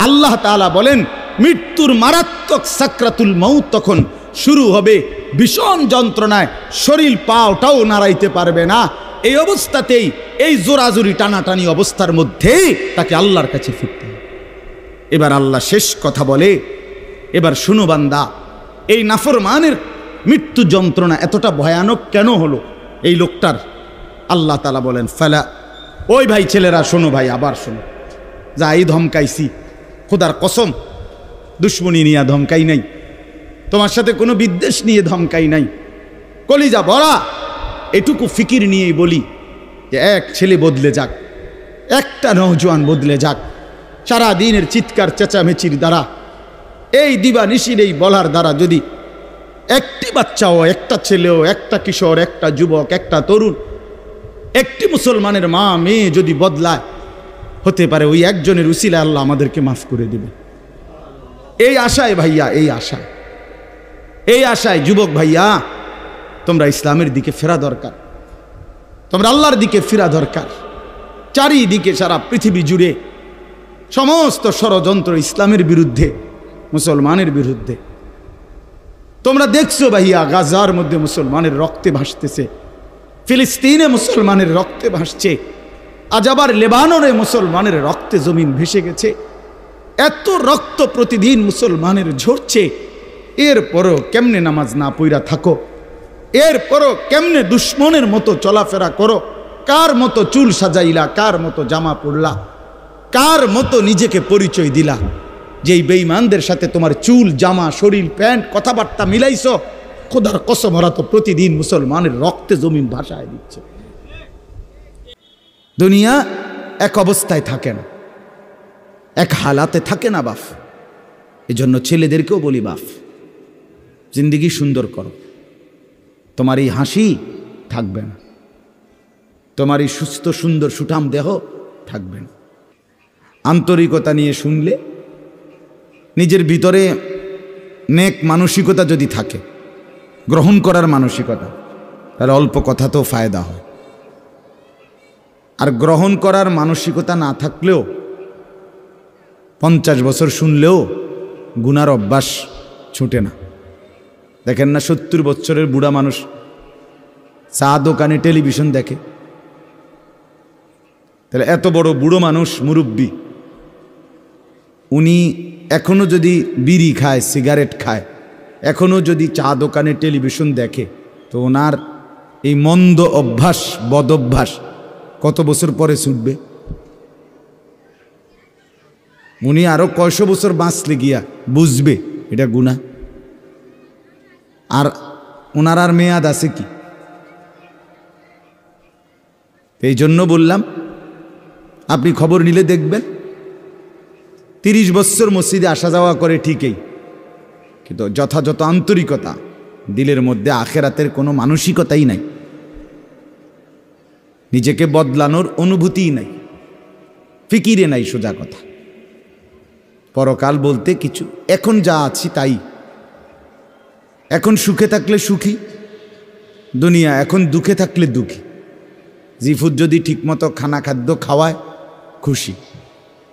আল্লাহ তাআলা বলেন মৃত্যুর মারাত্মক সাকরাতুল মউত তখন শুরু হবে, ভীষণ যন্ত্রণায় শরীর পাওটাও নাড়াইতে পারবে না। এই অবস্থাতেই, এই জোরাজুরি টানাটানি অবস্থার মধ্যেই তাকে আল্লাহর কাছে ফিরতে হবে। এবার আল্লাহ শেষ কথা বলে, এবার শুনো বান্দা, এই নাফরমানের মৃত্যু যন্ত্রণা এতটা ভয়ানক কেন হলো এই লোকটার? আল্লাহ তাআলা বলেন ফালা, ওই ভাই ছেলেরা শোনো, ভাই আবার শোনো, যা এই ধমকাইছি খোদার কসম দুশ্মনী নিয়ে ধমকাই নাই, তোমার সাথে কোনো বিদ্বেষ নিয়ে ধমকাই নাই, কলিজা ভরা এটুকু ফিকির নিয়েই বলি যে এক ছেলে বদলে যাক, একটা নওজোয়ান বদলে যাক, সারা দিনের চিৎকার চেঁচামেচির দ্বারা, এই দিবানিশির এই বলার দ্বারা যদি একটি বাচ্চাও, একটা ছেলেও, একটা কিশোর, একটা যুবক, একটা তরুণ, একটি মুসলমানের মা মেয়ে যদি বদলায়, হতে পারে ওই একজনের উসিলায় আল্লাহ আমাদেরকে মাফ করে দেবে। এই আশায় ভাইয়া, এই আশায় যুবক ভাইয়া, তোমরা ইসলামের দিকে ফেরা দরকার, তোমরা আল্লাহর দিকে ফেরা দরকার। চারিদিকে সারা পৃথিবী জুড়ে সমস্ত ষড়যন্ত্র ইসলামের বিরুদ্ধে, মুসলমানের বিরুদ্ধে। তোমরা দেখছো ভাইয়া, গাজার মধ্যে মুসলমানের রক্তে ভাসতেছে, ফিলিস্তিনে মুসলমানের রক্তে ভাসছে, আজ আবার লেবাননে মুসলমানের রক্তে জমিন ভেসে গেছে। এত রক্ত প্রতিদিন মুসলমানের ঝরছে, এরপরও কেমনে নামাজ না পইরা থাকো, এরপরও কেমনে দুশ্মনের মতো চলাফেরা করো, কার মতো চুল সাজাইলা, কার মতো জামা পরলা, কার মতো নিজেকে পরিচয় দিলা, যেই বেঈমানদের সাথে তোমার চুল, জামা, শরীর, প্যান্ট, কথাবার্তা মিলাইছো, খোদার কসম ওরা তো প্রতিদিন মুসলমানের রক্তে জমিন ভাসায় দিচ্ছে। দুনিয়া এক অবস্থায় থাকে না, এক হালাতে থাকে না বাপ। এজন্য ছেলেদেরকেও বলি বাপ, জিন্দেগি সুন্দর করো। তোমার এই হাসি থাকবে না, তোমার এই সুস্থ সুন্দর সুঠাম দেহ থাকবে না। আন্তরিকতা নিয়ে শুনলে, নিজের ভিতরে নেক মানসিকতা যদি থাকে, গ্রহণ করার মানসিকতা, তাহলে অল্প কথাতেও ফায়দা হয়। আর গ্রহণ করার মানসিকতা না থাকলেও 50 বছর শুনলেও গুনার অভ্যাস ছুটে না। দেখেন না 70 বছরের বুড়া মানুষ চা দোকানে টেলিভিশন দেখে, তাহলে এত বড় বুড়ো মানুষ মুরব্বী, উনি এখনো যদি বিড়ি খায়, সিগারেট খায়, এখনো যদি চা দোকানে টেলিভিশন দেখে, তো ওনার এই মন্দ অভ্যাস, বদ অভ্যাস কত বছর পরে ছুটবে? উনি আরো কয়শো বছর বাঁচলে গিয়া বুঝবে এটা গুনাহ। আর ওনার আর মেয়াদ আছে কি? এই জন্য বললাম, আপনি খবর নিলে দেখবেন 30 বছর মসজিদে আসা যাওয়া করে ঠিকই, কিন্তু যথাযথ আন্তরিকতা, দিলের মধ্যে আখেরাতের কোনো মানসিকতাই নাই, নিজেকে বদলানোর অনুভূতিই নাই, ফিকিরে নাই। সোজা কথা, পরকাল বলতে কিছু, এখন যা আছি তাই। এখন সুখে থাকলে সুখী দুনিয়া, এখন দুঃখে থাকলে দুঃখী। জিফুত যদি ঠিকমতো খানা খাদ্য খাওয়ায় খুশি,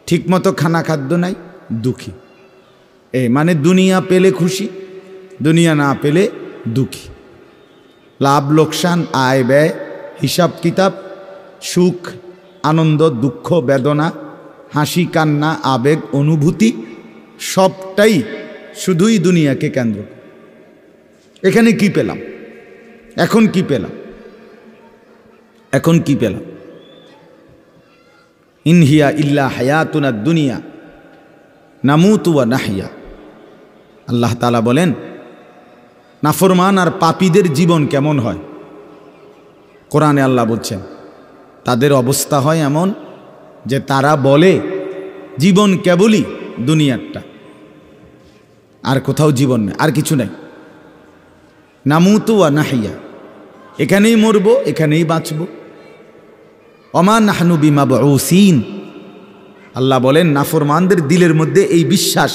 ঠিকমতো খানা খাদ্য নাই দুঃখী। মানে দুনিয়া পেলে খুশি, দুনিয়া না পেলে দুঃখী। লাভ লোকসান, আয় ব্যয়, হিসাব কিতাব, সুখ আনন্দ, দুঃখ বেদনা, হাসি কান্না, আবেগ অনুভূতি, সবটাই শুধুই দুনিয়াকে কেন্দ্র। এখানে কি পেলাম? এখন কি পেলাম? এখন কি পেলাম? ইনহিয়া ইল্লা হায়াতুনা দুনিয়া নামুতু ওয়া নাহইয়া। আল্লাহ তাআলা বলেন, নাফরমান আর পাপীদের জীবন কেমন হয়? কোরআনে আল্লাহ বলছেন, তাদের অবস্থা হয় এমন যে তারা বলে জীবন কেবলই দুনিয়ারটা, আর কোথাও জীবন নেই, আর কিছু নাই। নামুতু ওয়া নাহইয়া, এখানেই মরব, এখানেই বাঁচব। ওমা নাহনু বিমাবউসিন। আল্লাহ বলেন, নাফরমানদের দিলের মধ্যে এই বিশ্বাস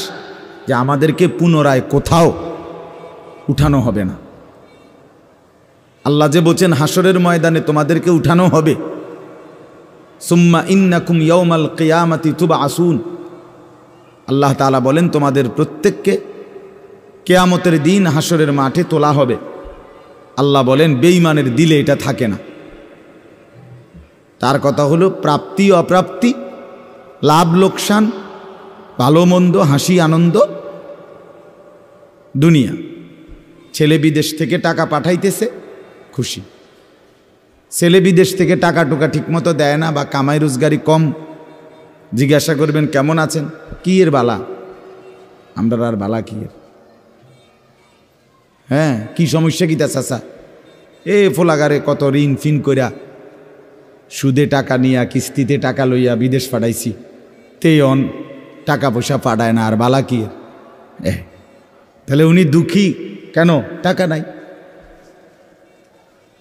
যে আমাদেরকে পুনরায় কোথাও উঠানো হবে না। আল্লাহ যে বলছেন হাসরের ময়দানে তোমাদেরকে উঠানো হবে, সুম্মা ইন্নাকুম ইয়াউমাল কিয়ামাতি তুবআসুন। আল্লাহ তাআলা বলেন, তোমাদের প্রত্যেককে কিয়ামতের দিন হাসরের মাঠে তোলা হবে। আল্লাহ বলেন, বেঈমানের দিলে এটা থাকে না। তার কথা হলো প্রাপ্তি অপ্রাপ্তি, লাভ লোকসান, ভালো মন্দ, হাসি আনন্দ, দুনিয়া। ছেলে বিদেশ থেকে টাকা পাঠাইতেছে, খুশি। ছেলে বিদেশ থেকে টাকা টুকা ঠিকমতো দেয় না, বা কামাই রোজগারি কম, জিজ্ঞাসা করবেন কেমন আছেন? কি এর বালা? আমরা আর বালা কি এর? হ্যাঁ, কি সমস্যা কি তা চাচা? ফোলাগারে কত ঋণ ফিন কইরা, সুদে টাকা নিয়া, কিস্তিতে টাকা লইয়া বিদেশ পাঠাইছি, তেয়ন টাকা পয়সা পাঠায় না, আর বালা কি এর? তাহলে উনি দুঃখী কেন? টাকা নাই।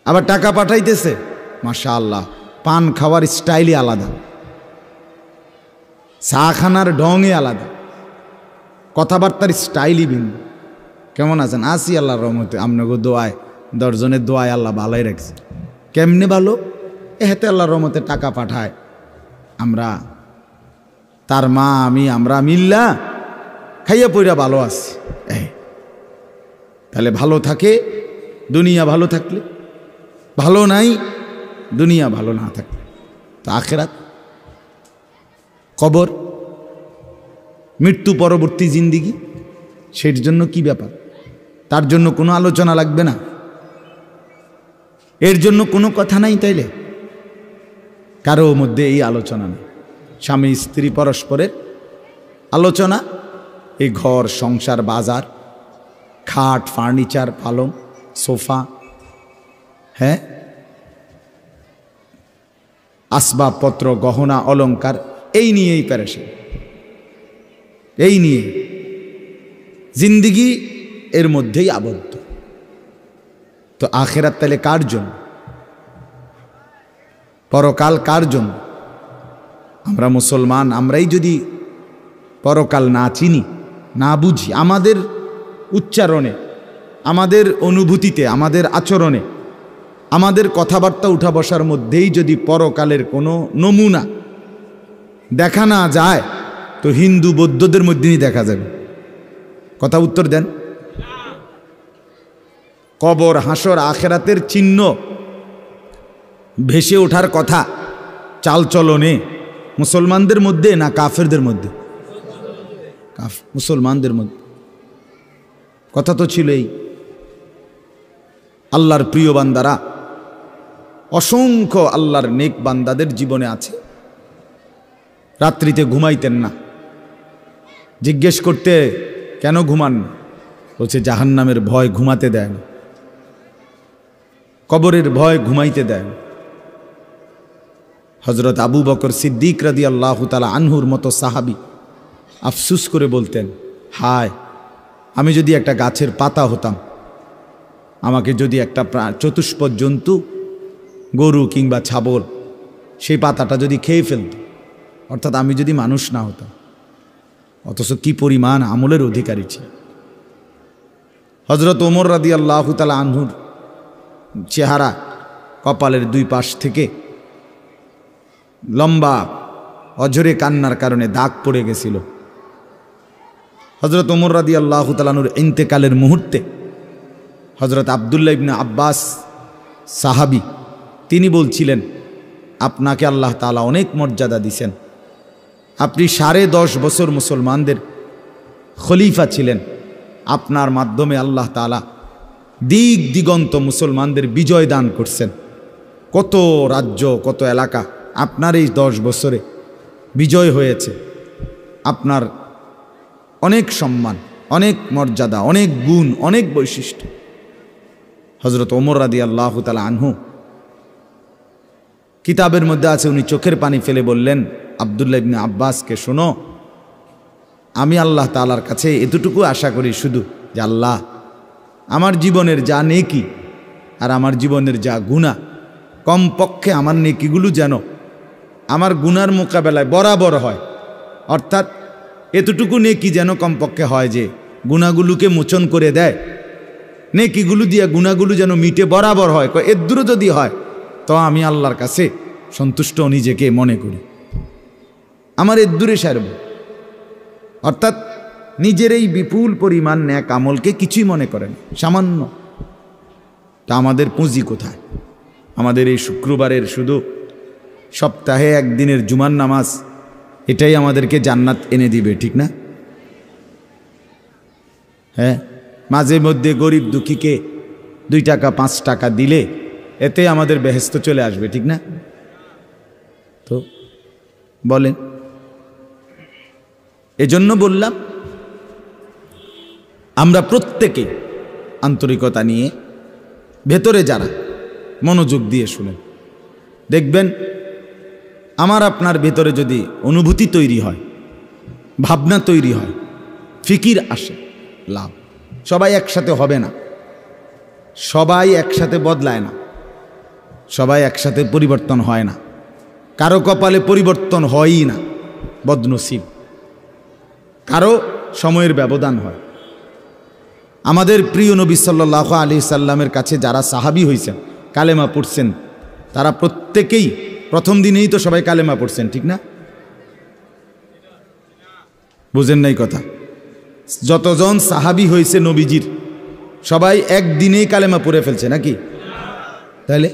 আবার টাকা পাঠাইতেছে, মাশাআল্লাহ, পান খাওয়ার স্টাইলই আলাদা, চা খানার ঢংই আলাদা, কথাবার্তার স্টাইলই ভিন্ন। কেমন আছেন? আসি আল্লাহর রহমতে, আপনাকে দোয়ায়, 10 জনের দোয়ায় আল্লাহ ভালোই রাখছে। কেমনে ভালো? এতে আল্লাহর রহমতে টাকা পাঠায়, আমরা, তার মা, আমি, আমরা মিল্লা খাইয়া পইরা ভালো আছি। তাহলে ভালো থাকে দুনিয়া, ভালো থাকলে ভালো নাই দুনিয়া, ভালো না থাকলে তো আখেরাত, কবর, মৃত্যু পরবর্তী জিন্দিগি, সের জন্য কি ব্যাপার? তার জন্য কোনো আলোচনা লাগবে না, এর জন্য কোনো কথা নাই। তাইলে কারো মধ্যে এই আলোচনা নেই। স্বামী স্ত্রী পরস্পরের আলোচনা, এই ঘর সংসার, বাজার, খাট, ফার্নিচার, পালং, সোফা, হ্যাঁ, আসবাবপত্র, গহনা, অলংকার, এই নিয়েই পেরেশান, এই নিয়ে জিন্দিগি এর মধ্যেই আবদ্ধ। তো আখেরাত তাহলে কার জন্য? পরকাল কার জন্য? আমরা মুসলমান, আমরাই যদি পরকাল না চিনি, না বুঝি, আমাদের উচ্চারণে, আমাদের অনুভূতিতে, আমাদের আচরণে আমাদের কথাবার্তা উঠা বসার মধ্যেই যদি পরকালের কোনো নমুনা দেখা না যায় তো হিন্দু বৌদ্ধদের মধ্যেই দেখা যাবে। কথা উত্তর দেন। কবর, হাসর, আখেরাতের চিহ্ন ভেসে ওঠার কথা চালচলনে মুসলমানদের মধ্যে না কাফেরদের মধ্যে? মুসলমানদের মধ্যে। কথা তো ছিল এই, আল্লাহর প্রিয় বান্দারা, অসংখ্য আল্লাহর নেক বান্দাদের জীবনে আছে রাত্রিতে ঘুমাইতেন না। জিজ্ঞেস করতে কেন ঘুমান না, বলছে জাহান্নামের ভয় ঘুমাতে দেয় না, কবরের ভয় ঘুমাইতে দেয় না। হজরত আবু বকর সিদ্দিক রাদিয়াল্লাহু তাআলা আনহুর মতো সাহাবী আফসুস করে বলতেন, হায় আমি যদি একটা গাছের পাতা হতাম, আমাকে যদি একটা চতুষ্পদ জন্তু, গরু কিংবা ছাগল, সেই পাতাটা যদি খেয়ে ফেলত, অর্থাৎ আমি যদি মানুষ না হতাম। অথচ কি পরিমাণ আমলের অধিকারী ছিল। হজরত ওমর রাদিয়াল্লাহু তাআলা আনহুর চেহারা, কপালের দুই পাশ থেকে লম্বা অঝরে কান্নার কারণে দাগ পড়ে গেছিল। হজরত ওমর রাদিয়াল্লাহু তাআলা আনহুর ইন্তেকালের মুহূর্তে হজরত আব্দুল্লাহ ইবনে আব্বাস সাহাবী, তিনি বলছিলেন, আপনাকে আল্লাহ তাআলা অনেক মর্যাদা দিয়েছেন, আপনি 10.5 বছর মুসলমানদের খলিফা ছিলেন, আপনার মাধ্যমে আল্লাহ তাআলা দিক দিগন্ত মুসলমানদের বিজয় দান করছেন। কত রাজ্য, কত এলাকা আপনার এই 10 বছরে বিজয় হয়েছে। আপনার অনেক সম্মান, অনেক মর্যাদা, অনেক গুণ, অনেক বৈশিষ্ট্য। হজরত ওমর রাদিয়াল্লাহু তাআলা আনহু কিতাবের মধ্যে আছে, উনি চোখের পানি ফেলে বললেন আব্দুল্লাহ ইবনে আব্বাসকে, শোনো, আমি আল্লাহ তাআলার কাছে এতটুকু আশা করি শুধু যে আল্লাহ আমার জীবনের যা নেকি আর আমার জীবনের যা গুনাহ, কমপক্ষে আমার নেকিগুলো যেন আমার গুনার মোকাবেলায় বরাবর হয়। অর্থাৎ এতটুকু নেকি যেন কমপক্ষে হয় যে গুনাহগুলোকে মোচন করে দেয়, নেকিগুলো দিয়ে গুনাহগুলো যেন মিটে বরাবর হয়। এর দূরে যদি হয় তো আমি আল্লাহর কাছে সন্তুষ্ট নিজেকে মনে করি, আমার এর দূরে সারব। অর্থাৎ নিজের এই বিপুল পরিমাণ নেক আমলকে কিছুই মনে করেন, সামান্য। তা আমাদের পুঁজি কোথায়? আমাদের এই শুক্রবারের শুধু সপ্তাহে একদিনের জুমার নামাজ, এটাই আমাদেরকে জান্নাত এনে দিবে, ঠিক না? হ্যাঁ, মাঝে মধ্যে গরিব দুঃখীকে 2 টাকা 5 টাকা দিলে এতে আমাদের বেহেশত চলে আসবে, ঠিক না? তো বলেন, এজন্য বললাম আমরা প্রত্যেকে আন্তরিকতা নিয়ে, ভেতরে যারা মনোযোগ দিয়ে শুনেন, দেখবেন আমার আপনার ভেতরে যদি অনুভূতি তৈরি হয়, ভাবনা তৈরি হয়, ফিকির আসে, লাভ। সবাই একসাথে হবে না, সবাই একসাথে বদলায় না, সবাই একসাথে পরিবর্তন হয় না, কারো কপালে পরিবর্তন হয়ই না, বদনসিব। কারো সময়ের ব্যবধান হয়। আমাদের প্রিয় নবী সাল্লাল্লাহু আলাইহি সাল্লামের কাছে যারা সাহাবী হয়েছেন, কালেমা পড়ছেন, তারা প্রত্যেকেই প্রথম দিনেই তো সবাই কালেমা পড়ছেন, ঠিক না? বুঝেন নাই কথা? যতজন সাহাবী হয়েছে নবীজির, সবাই একদিনেই কালেমা পড়ে ফেলছে নাকি? তাহলে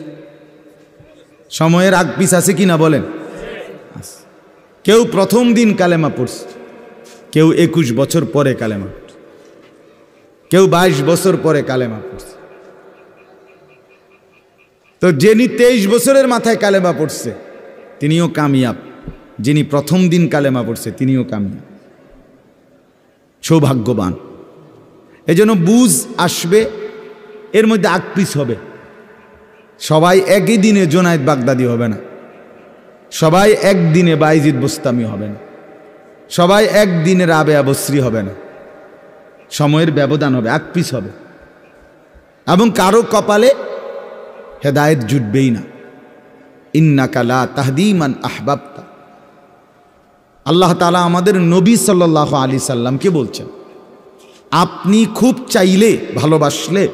সময়ের আগ পিছ আছে কি না বলেন? কেউ প্রথম দিন কালেমা পড়ছে, কেউ 21 বছর পরে কালেমা পড়ছে, কেউ 22 বছর পরে কালেমা পড়ছে। তো যিনি 23 বছরের মাথায় কালেমা পড়ছে তিনিও কামিয়াব, যিনি প্রথম দিন কালেমা পড়ছে তিনিও কামিয়াব, সৌভাগ্যবান। এজন্য বুঝ আসবে, এর মধ্যে আকপিস হবে। সবাই একই দিনে জোনায়েদ বাগদাদি হবে না, সবাই একদিনে বাইজিদ বুস্তামি হবে না, সবাই একদিনে রাবেয়া বসরি হবে না। সময়ের ব্যবধান হবে, আকপিস হবে, এবং কারো কপালে হেদায়েত জুটবেই না। ইন্নাকা লা তাহদি মান আহবাবতা। আল্লাহ তাআলা আমাদের নবী সাল্লাল্লাহু আলাইহি সাল্লামকে বলছেন, আপনি খুব চাইলে, ভালোবাসলে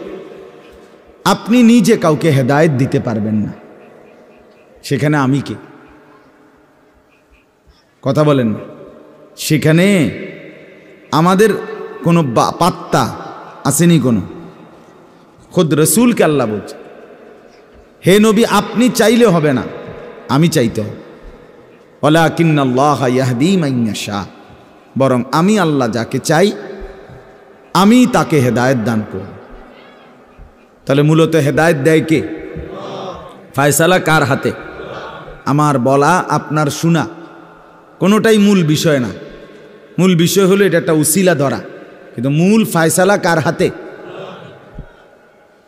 আপনি নিজে কাউকে হেদায়েত দিতে পারবেন না, সেখানে আমি কে? কথা বলেন না। সেখানে আমাদের কোনো পাত্তা আসেনি কোনো। খুদ রসুলকে আল্লাহ বলছে, হে নবী আপনি চাইলে হবে না, আমি চাইতে হবে। ওয়ালাকিন্নাল্লাহ ইয়াহদি মান ইয়াশা, বরং আমি আল্লাহ যাকে চাই আমি তাকে হেদায়েত দান করি। তাহলে মূলত হেদায়েত দেয় কে? ফয়সালা কার হাতে? আমার বলা আপনার শোনা কোনোটাই মূল বিষয় না। মূল বিষয় হলো এটা একটা উসিলা ধরা, কিন্তু মূল ফয়সালা কার হাতে?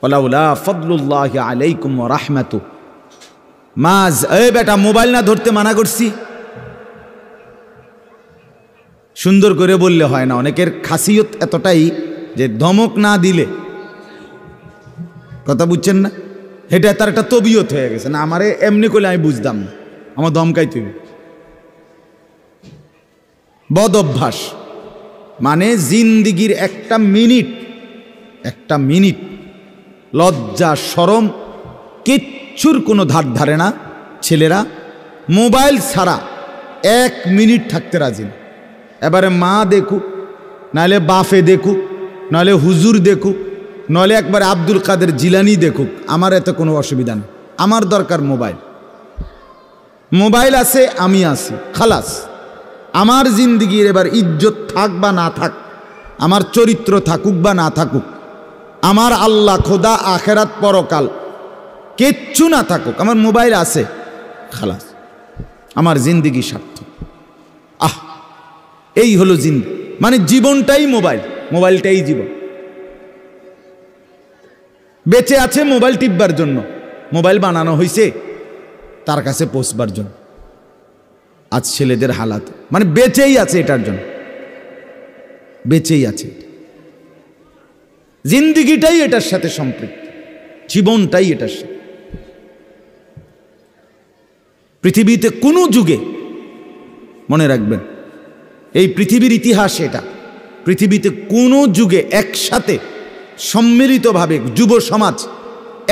ওয়ালাউলা ফাদলুল্লাহি আলাইকুম ওয়া রাহমাতু মাজ। এই বেটা মোবাইল না ধরতে মানা করছি, সুন্দর করে বললে হয় না। অনেকের খাসিয়ত এতটাই যে ধমক না দিলে, কথা বুঝছেন না, এটা তার একটা তবিয়ত হয়ে গেছে। না আমারে এমনি করলে আমি বুঝতাম না, আমার ধমকাইতে হবে। বদ অভ্যাস মানে জিন্দিগির একটা মিনিট লজ্জা শরম কিচ্ছুর কোনো ধার ধারে না। ছেলেরা মোবাইল ছাড়া 1 মিনিট থাকতে রাজি না। এবারে মা দেখুক, নাহলে বাফে দেখুক, নাহলে হুজুর দেখুক, নাহলে একবারে আব্দুল কাদের জিলানি দেখুক, আমার এতে কোনো অসুবিধা নেই। আমার দরকার মোবাইল। মোবাইল আছে, আমি আছি, খালাস। আমার জিন্দিগির এবার ইজ্জত থাক বা না থাক, আমার চরিত্র থাকুক বা না থাকুক, আমার আল্লাহ খোদা আখেরাত পরকাল কিচ্ছু না থাকুক, আমার মোবাইল আছে, খালাস। আমার জিন্দিগি সার্থক। এই হলো জিন্দিগি, মানে জীবনটাই মোবাইল, মোবাইলটাই জীবন। বেঁচে আছে মোবাইল টিপবার জন্য, মোবাইল বানানো হয়েছে তার কাছে পৌঁছবার জন্য। আজ ছেলেদের হালাত মানে বেঁচেই আছে এটার জন্য, বেঁচেই আছে। জিন্দিগিটাই এটার সাথে সম্পৃক্ত, জীবনটাই এটার সাথে। পৃথিবীতে কোনো যুগে, মনে রাখবেন এই পৃথিবীর ইতিহাস এটা, পৃথিবীতে কোনো যুগে একসাথে সম্মিলিতভাবে যুব সমাজ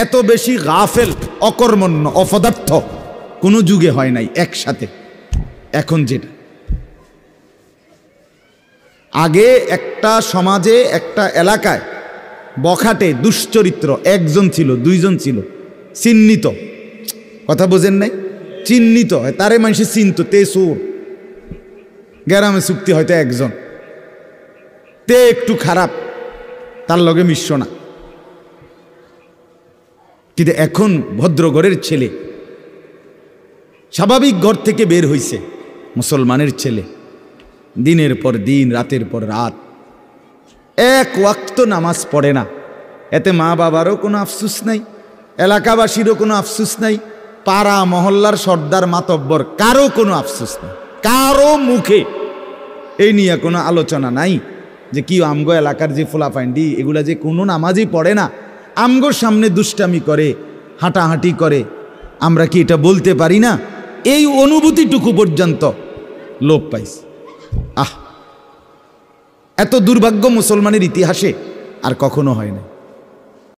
এত বেশি গাফেল, অকর্মণ্য, অপদার্থ কোনো যুগে হয় নাই একসাথে। এখন যেটা আগে একটা সমাজে একটা এলাকায় বখাটে দুশ্চরিত্র একজন ছিল, দুইজন ছিল, চিহ্নিত, কথা বোঝেন নাই, চিহ্নিত হয় তারে মানুষে চিনত, তে চোর। গ্রামে চুক্তি হয়তো একজন, তে একটু খারাপ, তার লগে মিশ্র না। কিন্তু এখন ভদ্রঘরের ছেলে, স্বাভাবিক ঘর থেকে বের হইছে, মুসলমানের ছেলে, দিনের পর দিন, রাতের পর রাত এক ওয়াক্ত নামাজ পড়ে না। এতে মা বাবারও কোনো আফসুস নাই, এলাকাবাসীরও কোনো আফসুস নাই, পাড়া মহল্লার সর্দার মাতব্বর কারো কোনো আফসুস নাই, কারো মুখে এই নিয়ে কোনো আলোচনা নাই যে কি আমগো এলাকার যে ফোলাফাইন্ডি এগুলা যে কোনো নামাজই পড়ে না, আমগোর সামনে দুষ্টামি করে, হাঁটাহাঁটি করে, আমরা কি এটা বলতে পারি না? এই অনুভূতিটুকু পর্যন্ত লোপ পাইছে। এত দুর্ভাগ্য মুসলমানের ইতিহাসে আর কখনো হয় না।